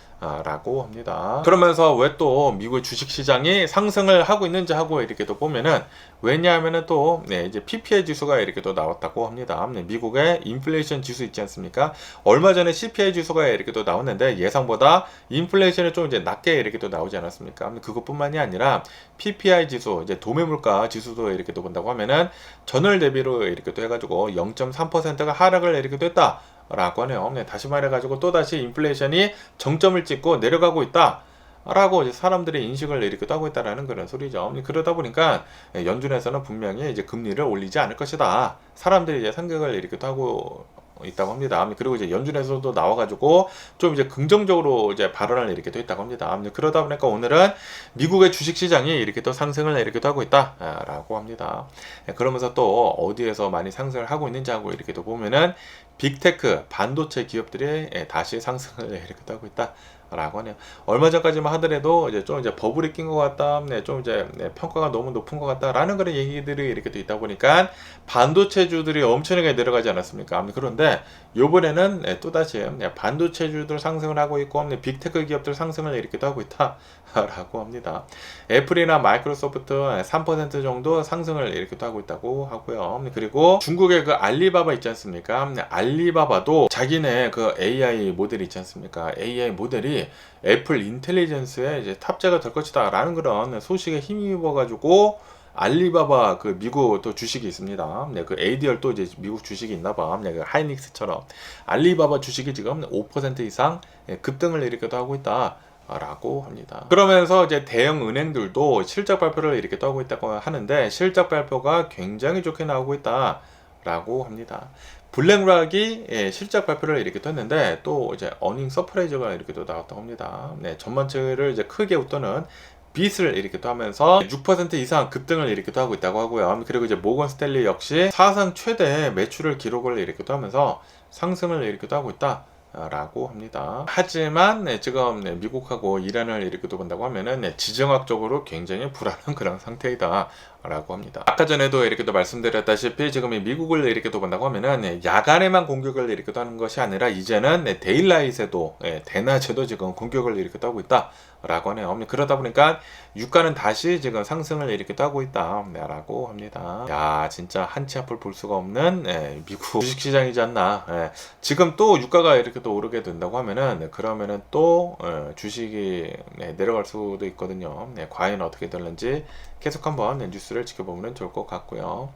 라고 합니다. 그러면서 왜 또 미국 주식시장이 상승을 하고 있는지 하고 이렇게 또 보면은 왜냐하면은 또 이제 PPI 지수가 이렇게 또 나왔다고 합니다. 미국의 인플레이션 지수 있지 않습니까? 얼마 전에 CPI 지수가 이렇게 또 나왔는데 예상보다 인플레이션이 좀 이제 낮게 이렇게 또 나오지 않았습니까? 그것뿐만이 아니라 PPI 지수, 이제 도매물가 지수도 이렇게 또 본다고 하면은 전월 대비로 이렇게 또 해가지고 0.3%가 하락을 이렇게 또 했다. 라고 하네요. 다시 말해가지고 또다시 인플레이션이 정점을 찍고 내려가고 있다. 라고 이제 사람들의 인식을 이렇게 하고 있다라는 그런 소리죠. 그러다 보니까 연준에서는 분명히 이제 금리를 올리지 않을 것이다. 사람들이 이제 생각을 이렇게 하고 있다고 합니다. 그리고 이제 연준에서도 나와가지고 좀 이제 긍정적으로 이제 발언을 이렇게 또 했다고 합니다. 그러다 보니까 오늘은 미국의 주식시장이 이렇게 또 상승을 이렇게 또 하고 있다라고 합니다. 그러면서 또 어디에서 많이 상승을 하고 있는지 하고 이렇게 또 보면은 빅테크 반도체 기업들이 다시 상승을 이렇게 또 하고 있다. 라고 하네요. 얼마 전까지만 하더라도 이제 좀 이제 버블이 낀 것 같다, 좀 이제 평가가 너무 높은 것 같다라는 그런 얘기들이 이렇게 또 있다 보니까 반도체주들이 엄청나게 내려가지 않았습니까? 그런데 요번에는 또다시 반도체주들 상승을 하고 있고 빅테크 기업들 상승을 이렇게 또 하고 있다라고 합니다. 애플이나 마이크로소프트 3% 정도 상승을 이렇게 또 하고 있다고 하고요. 그리고 중국의 그 알리바바 있지 않습니까? 알리바바도 자기네 그 AI 모델이 있지 않습니까? AI 모델이 애플 인텔리전스에 이제 탑재가 될 것이다 라는 그런 소식에 힘입어 가지고 알리바바 그 미국 또 주식이 있습니다. 그 ADR 또 이제 미국 주식이 있나봐. 그 하이닉스처럼 알리바바 주식이 지금 5% 이상 급등을 이렇게도 하고 있다. 라고 합니다. 그러면서 이제 대형 은행들도 실적 발표를 이렇게 하고 있다고 하는데 실적 발표가 굉장히 좋게 나오고 있다 라고 합니다. 블랙락이 실적 발표를 이렇게 했는데 또 이제 어닝 서프라이즈가 이렇게 또 나왔다고 합니다. 전망치를 이제 크게 웃도는 빗을 이렇게 또 하면서 6% 이상 급등을 이렇게 또 하고 있다고 하고요. 그리고 이제 모건 스탠리 역시 사상 최대 매출을 기록을 이렇게 또 하면서 상승을 이렇게 또 하고 있다. 라고 합니다. 하지만 지금 미국하고 이란을 이렇게 또 본다고 하면은 지정학적으로 굉장히 불안한 그런 상태이다 라고 합니다. 아까 전에도 이렇게 또 말씀드렸다시피 지금 이 미국을 이렇게 또 본다고 하면은 야간에만 공격을 이렇게 또 하는 것이 아니라 이제는 데일라이트에도 대낮에도 지금 공격을 이렇게 또 하고 있다 라고 하네요. 그러다 보니까 유가는 다시 지금 상승을 이렇게 또 하고 있다 라고 합니다. 야, 진짜 한치 앞을 볼 수가 없는 미국 주식시장이지 않나. 지금 또 유가가 이렇게 또 오르게 된다고 하면은 그러면은 또 주식이 내려갈 수도 있거든요. 과연 어떻게 될는지 계속 한번 뉴스를 지켜보면 좋을 것 같고요.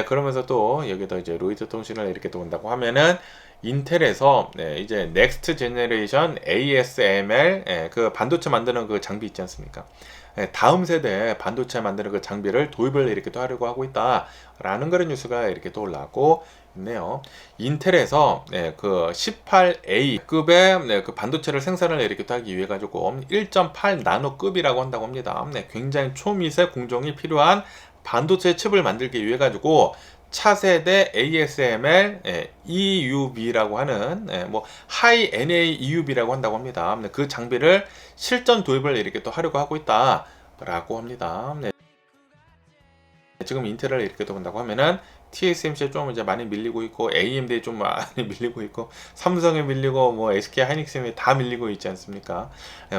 그러면서 또 여기다 이제 로이터 통신을 이렇게 또 본다고 하면은 인텔에서 이제 넥스트 제너레이션 ASML 그 반도체 만드는 그 장비 있지 않습니까? 다음 세대 반도체 만드는 그 장비를 도입을 이렇게 또 하려고 하고 있다라는 그런 뉴스가 이렇게 또 올라오고 있네요. 인텔에서 그 18A급의 그 반도체를 생산을 이렇게 또 하기 위해 가지고 1.8 나노급이라고 한다고 합니다. 굉장히 초미세 공정이 필요한 반도체 칩을 만들기 위해 가지고 차세대 ASML EUV라고 하는 뭐 하이 NA EUV라고 한다고 합니다. 그 장비를 실전 도입을 이렇게 또 하려고 하고 있다라고 합니다. 지금 인텔을 이렇게 또 본다고 하면은 TSMC에 좀 이제 많이 밀리고 있고 AMD에 좀 많이 밀리고 있고 삼성에 밀리고 뭐 SK 하이닉스에 다 밀리고 있지 않습니까?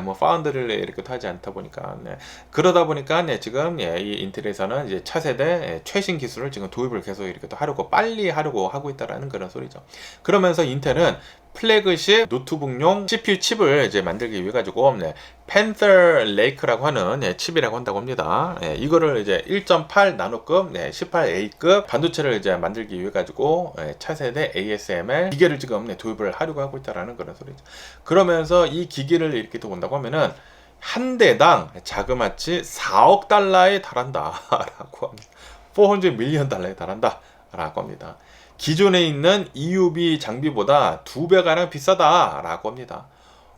뭐 파운드를 이렇게 하지 않다 보니까 그러다 보니까 지금 이 인텔에서는 이제 차세대 최신 기술을 지금 도입을 계속 이렇게 또 하려고 빨리 하려고 하고 있다라는 그런 소리죠. 그러면서 인텔은 플래그십 노트북용 CPU 칩을 이제 만들기 위해 가지고 팬서 레이크라고 하는 칩이라고 한다고 합니다. 이거를 이제 1.8 나노급 18A급 반도체를 이제 만들기 위해 가지고 차세대 ASML 기계를 지금 도입을 하려고 하고 있다라는 그런 소리죠. 그러면서 이 기기를 이렇게 또 본다고 하면은 한 대당 자그마치 4억 달러에 달한다라고 합니다. 400 밀리언 달러에 달한다라고 합니다. 기존에 있는 EUV 장비보다 2배가량 비싸다라고 합니다.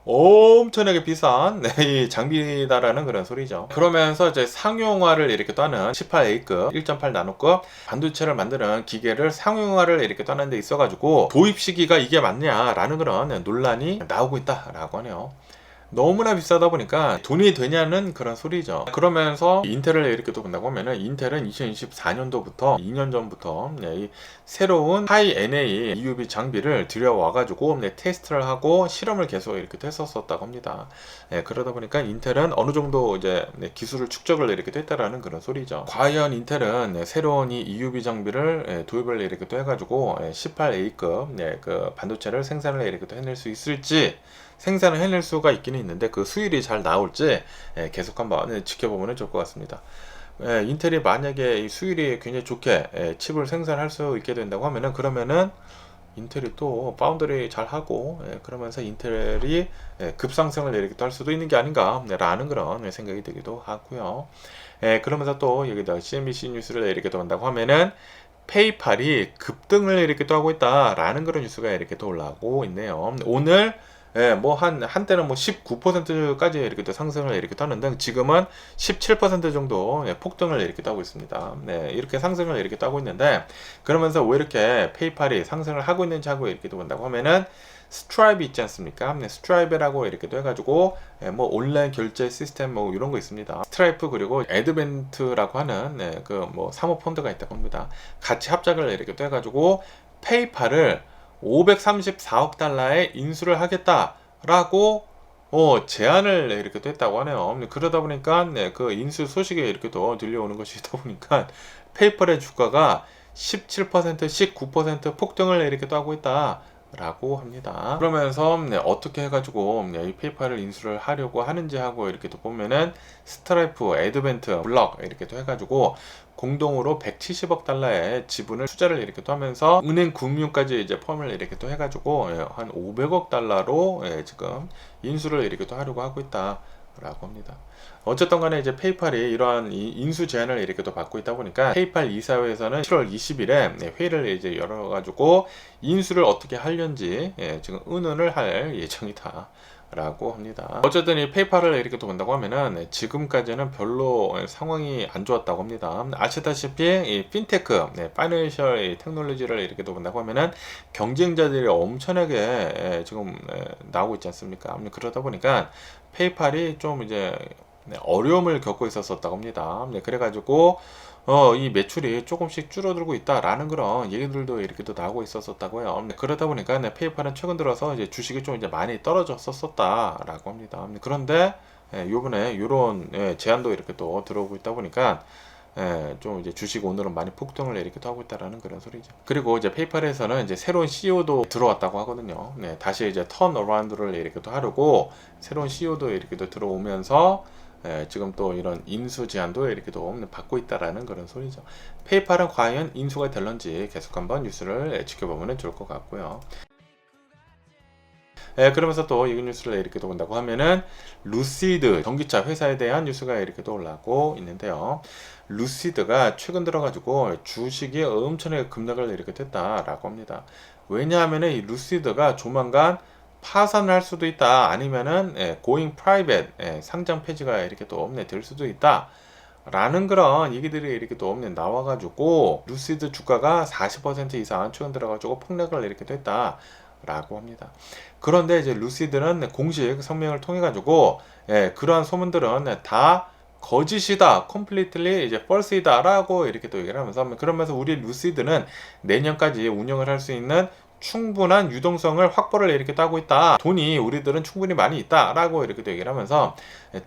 엄청나게 비싼 이 장비다라는 그런 소리죠. 그러면서 이제 상용화를 이렇게 또 하는 18A급 1.8 나노급 반도체를 만드는 기계를 상용화를 이렇게 또 하는 데 있어가지고 도입 시기가 이게 맞냐라는 그런 논란이 나오고 있다라고 하네요. 너무나 비싸다 보니까 돈이 되냐는 그런 소리죠. 그러면서 인텔을 이렇게 또 본다고 하면은 인텔은 2024년도부터 2년 전부터 이 새로운 하이 NA EUV 장비를 들여와가지고 테스트를 하고 실험을 계속 이렇게 했었다고 합니다. 그러다 보니까 인텔은 어느 정도 이제 기술을 축적을 이렇게 했다라는 그런 소리죠. 과연 인텔은 새로운 이 EUV 장비를 도입을 이렇게 또 해가지고 18A급 그 반도체를 생산을 이렇게 또 해낼 수 있을지 생산을 해낼 수가 있기는 있는데 그 수율이 잘 나올지 계속 한번 지켜보면 좋을 것 같습니다. 인텔이 만약에 이 수율이 굉장히 좋게 칩을 생산할 수 있게 된다고 하면은 그러면은 인텔이 또 파운드리 잘 하고 그러면서 인텔이 급상승을 이렇게 또 할 수도 있는 게 아닌가 라는 그런 생각이 들기도 하고요. 그러면서 또 여기다 CNBC 뉴스를 이렇게 또 한다고 하면은 페이팔이 급등을 이렇게 또 하고 있다라는 그런 뉴스가 이렇게 또 올라오고 있네요. 오늘 뭐 한때는 뭐 19%까지 이렇게 또 상승을 이렇게 하는데 지금은 17% 정도 폭등을 이렇게 하고 있습니다. 이렇게 상승을 이렇게 하고 있는데 그러면서 왜 이렇게 페이팔이 상승을 하고 있는지 하고 이렇게 본다고 하면은 스트라이브 있지 않습니까? 스트라이브라고 이렇게 또 해가지고 뭐 온라인 결제 시스템 뭐 이런 거 있습니다. 스트라이프 그리고 에드벤트라고 하는 그 뭐 사모 펀드가 있다고 합니다. 같이 합작을 이렇게 또 해가지고 페이팔을 534억 달러에 인수를 하겠다라고 제안을 이렇게 또 했다고 하네요. 그러다 보니까 그 인수 소식에 이렇게 또 들려오는 것이 있다 보니까 페이팔의 주가가 17%씩 9% 폭등을 이렇게 또 하고 있다. 라고 합니다. 그러면서 어떻게 해가지고 이 페이팔을 인수를 하려고 하는지 하고 이렇게 또 보면은 스트라이프, 에드벤트, 블럭 이렇게 또 해가지고 공동으로 170억 달러의 지분을 투자를 이렇게 또 하면서 은행 금융까지 이제 포함을 이렇게 또 해가지고 한 500억 달러로 지금 인수를 이렇게 또 하려고 하고 있다. 라고 합니다. 어쨌든 간에 이제 페이팔이 이러한 인수 제안을 이렇게 또 받고 있다 보니까 페이팔 이사회에서는 7월 20일에 회의를 이제 열어가지고 인수를 어떻게 하려는지 지금 의논을 할 예정이다. 라고 합니다. 어쨌든 이 페이팔을 이렇게 또 본다고 하면은 지금까지는 별로 상황이 안 좋았다고 합니다. 아시다시피 이 핀테크, 파이낸셜 테크놀로지를 이렇게 또 본다고 하면은 경쟁자들이 엄청나게 지금 나오고 있지 않습니까? 그러다 보니까 페이팔이 좀 이제 어려움을 겪고 있었다고 합니다. 그래가지고 이 매출이 조금씩 줄어들고 있다라는 그런 얘기들도 이렇게 또 나오고 있었다고 해요. 그러다 보니까 페이팔은 최근 들어서 이제 주식이 좀 이제 많이 떨어졌었다라고 합니다. 그런데 요번에 이런 제안도 이렇게 또 들어오고 있다 보니까 좀 이제 주식 오늘은 많이 폭등을 이렇게 또 하고 있다라는 그런 소리죠. 그리고 이제 페이팔에서는 이제 새로운 CEO도 들어왔다고 하거든요. 다시 이제 턴 어라운드를 이렇게 또 하려고 새로운 CEO도 이렇게 또 들어오면서 지금 또 이런 인수 제안도 이렇게 또 받고 있다라는 그런 소리죠. 페이팔은 과연 인수가 될런지 계속 한번 뉴스를 지켜보면 좋을 것 같고요. 그러면서 또 이 뉴스를 이렇게 또 본다고 하면은 루시드 전기차 회사에 대한 뉴스가 이렇게 또 올라오고 있는데요. 루시드가 최근 들어가지고 주식이 엄청나게 급락을 이렇게 됐다라고 합니다. 왜냐하면은 이 루시드가 조만간 파산을 할 수도 있다. 아니면은 going private 상장 폐지가 이렇게 또 될 수도 있다. 라는 그런 얘기들이 이렇게 또 나와가지고 루시드 주가가 40% 이상 최근 들어가지고 폭락을 이렇게 됐다. 라고 합니다. 그런데 이제 루시드는 공식 성명을 통해 가지고 그러한 소문들은 다 거짓이다, completely 이제 false이다라고 이렇게 또 얘기를 하면서 그러면서 우리 루시드는 내년까지 운영을 할 수 있는 충분한 유동성을 확보를 이렇게 따고 있다. 돈이 우리들은 충분히 많이 있다라고 이렇게 또 얘기를 하면서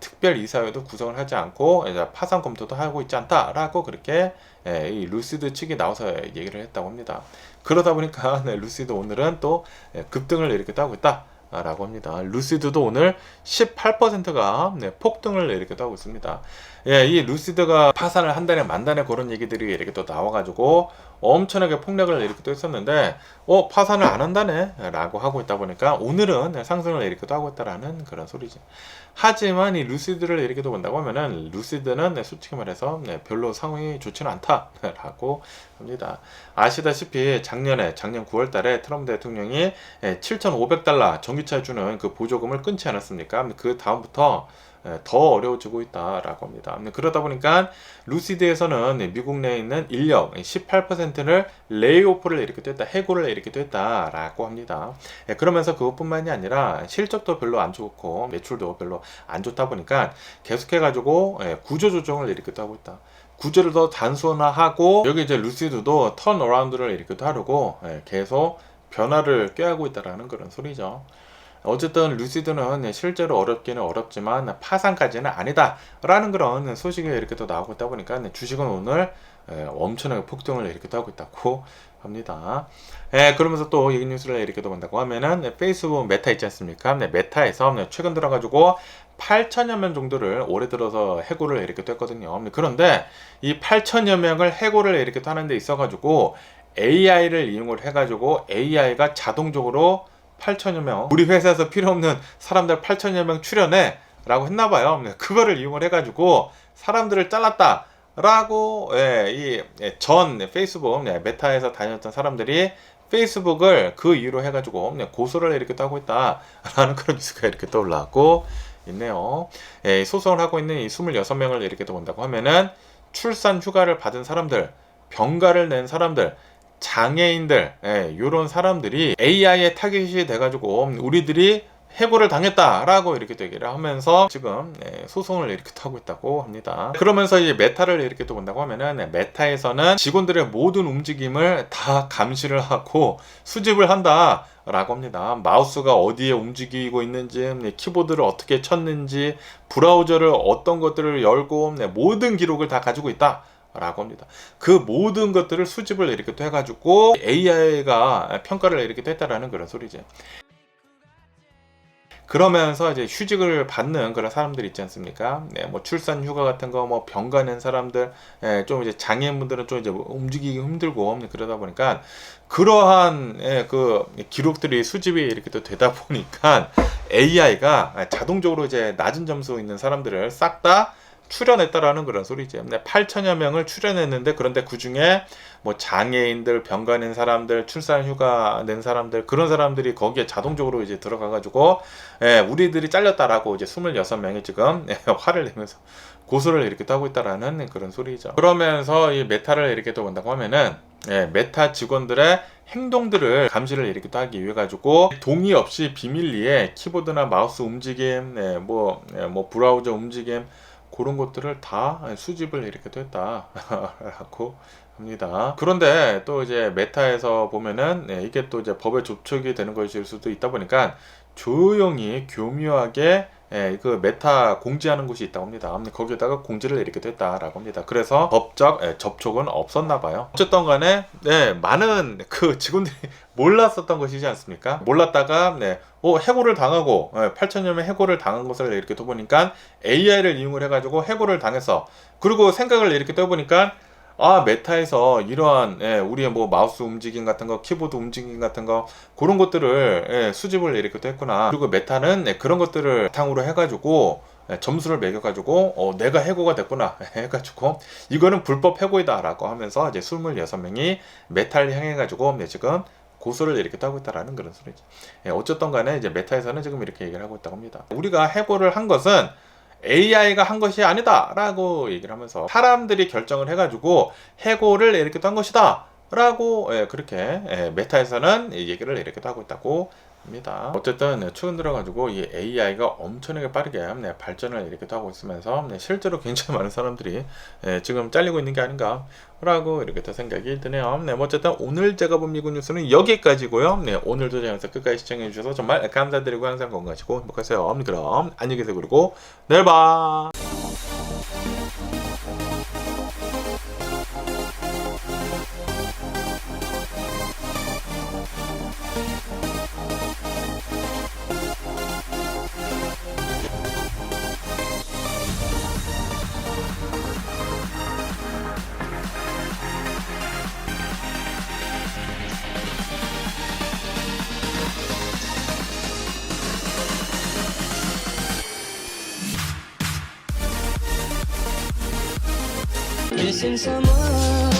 특별 이사회도 구성을 하지 않고 파산 검토도 하고 있지 않다라고 그렇게 이 루시드 측이 나와서 얘기를 했다고 합니다. 그러다 보니까 루시드 오늘은 또 급등을 이렇게 따고 있다. 라고 합니다. 루시드도 오늘 18%가 폭등을 이렇게 하고 있습니다. 이 루시드가 파산을 한다네 만다네 그런 얘기들이 이렇게 또 나와가지고 엄청나게 폭락을 이렇게 또 했었는데 파산을 안 한다네 라고 하고 있다 보니까 오늘은 상승을 이렇게 또 하고 있다라는 그런 소리죠. 하지만 이 루시드를 이렇게 또 본다고 하면은 루시드는 솔직히 말해서 별로 상황이 좋지는 않다라고 합니다. 아시다시피 작년 9월 달에 트럼프 대통령이 7,500달러 전기차에 주는 그 보조금을 끊지 않았습니까? 그 다음부터 더 어려워지고 있다라고 합니다. 그러다 보니까 루시드에서는 미국 내에 있는 인력 18%를 레이오프를 이렇게 됐다, 해고를 이렇게 됐다라고 합니다. 그러면서 그것뿐만이 아니라 실적도 별로 안 좋고 매출도 별로 안 좋다 보니까 계속해가지고 구조조정을 이렇게 하고 있다. 구조를 더 단순화하고 여기 이제 루시드도 턴 어라운드를 이렇게 하려고 계속 변화를 꾀하고 있다라는 그런 소리죠. 어쨌든 루시드는 실제로 어렵기는 어렵지만 파산까지는 아니다 라는 그런 소식이 이렇게 또 나오고 있다 보니까 주식은 오늘 엄청나게 폭등을 이렇게 또 하고 있다고 합니다. 그러면서 또 이 뉴스를 이렇게 또 본다고 하면은 페이스북 메타 있지 않습니까? 메타에서 최근 들어가지고 8천여 명 정도를 올해 들어서 해고를 이렇게 또 했거든요. 그런데 이 8천여 명을 해고를 이렇게 또 하는 데 있어가지고 AI를 이용을 해가지고 AI가 자동적으로 8천여 명 우리 회사에서 필요 없는 사람들 8천여 명 출연해 라고 했나봐요. 그거를 이용을 해가지고 사람들을 잘랐다 라고 전 페이스북 메타에서 다녔던 사람들이 페이스북을 그 이유로 해가지고 고소를 이렇게 하고 있다 라는 그런 뉴스가 이렇게 떠올라고 있네요. 소송을 하고 있는 이 26명을 이렇게 또 본다고 하면은 출산 휴가를 받은 사람들, 병가를 낸 사람들, 장애인들, 이런 사람들이 AI에 타깃이 돼가지고 우리들이 해고를 당했다라고 이렇게 얘기를 하면서 지금 소송을 이렇게 하고 있다고 합니다. 그러면서 이제 메타를 이렇게 또 본다고 하면은 메타에서는 직원들의 모든 움직임을 다 감시를 하고 수집을 한다 라고 합니다. 마우스가 어디에 움직이고 있는지, 키보드를 어떻게 쳤는지, 브라우저를 어떤 것들을 열고 모든 기록을 다 가지고 있다 라고 합니다. 그 모든 것들을 수집을 이렇게 또 해가지고 AI가 평가를 이렇게 또 했다라는 그런 소리죠. 그러면서 이제 휴직을 받는 그런 사람들 있지 않습니까? 뭐 출산 휴가 같은 거, 뭐 병가 낸 사람들, 좀 이제 장애인분들은 좀 이제 움직이기 힘들고 그러다 보니까 그러한 그 기록들이 수집이 이렇게 또 되다 보니까 AI가 자동적으로 이제 낮은 점수 있는 사람들을 싹 다 출연했다라는 그런 소리죠. 8천여 명을 출연했는데 그런데 그 중에 뭐 장애인들, 병가 낸 사람들, 출산 휴가 낸 사람들 그런 사람들이 거기에 자동적으로 이제 들어가가지고 우리들이 잘렸다라고 이제 26명이 지금 화를 내면서 고소를 이렇게 하고 있다라는 그런 소리죠. 그러면서 이 메타를 이렇게 또 본다고 하면은 메타 직원들의 행동들을 감시를 이렇게 또 하기 위해 가지고 동의 없이 비밀리에 키보드나 마우스 움직임, 뭐 브라우저 움직임 그런 것들을 다 수집을 이렇게 또 했다라고 합니다. 그런데 또 이제 메타에서 보면은 이게 또 이제 법에 접촉이 되는 것일 수도 있다 보니까 조용히 교묘하게 그 메타 공지하는 곳이 있다고 합니다. 거기에다가 공지를 이렇게 됐다라고 합니다. 그래서 법적 접촉은 없었나 봐요. 어쨌든 간에 많은 그 직원들이 몰랐었던 것이지 않습니까? 몰랐다가 해고를 당하고 8천여 명 해고를 당한 것을 이렇게 또 보니까 AI를 이용을 해가지고 해고를 당했어. 그리고 생각을 이렇게 떠보니까 메타에서 이러한 우리의 뭐 마우스 움직임 같은 거, 키보드 움직임 같은 거 그런 것들을 수집을 이렇게 또 했구나. 그리고 메타는 그런 것들을 바탕으로 해가지고 점수를 매겨가지고 내가 해고가 됐구나 해가지고 이거는 불법 해고이다라고 하면서 이제 26명이 메타를 향해가지고 지금 고소를 이렇게 하고 있다라는 그런 소리죠. 어쨌든 간에 이제 메타에서는 지금 이렇게 얘기를 하고 있다고 합니다. 우리가 해고를 한 것은 AI가 한 것이 아니다 라고 얘기를 하면서 사람들이 결정을 해가지고 해고를 이렇게 한 것이다 라고 그렇게 메타에서는 얘기를 이렇게 하고 있다고 합니다. 어쨌든 최근 들어가지고 이 AI가 엄청나게 빠르게 발전을 이렇게 하고 있으면서 실제로 굉장히 많은 사람들이 지금 잘리고 있는 게 아닌가 라고 이렇게 또 생각이 드네요. 어쨌든 오늘 제가 본 미국 뉴스는 여기까지고요. 오늘도 제 영상 끝까지 시청해 주셔서 정말 감사드리고 항상 건강하시고 행복하세요. 그럼 안녕히 계세요. 그리고 내일 봐. Missing someone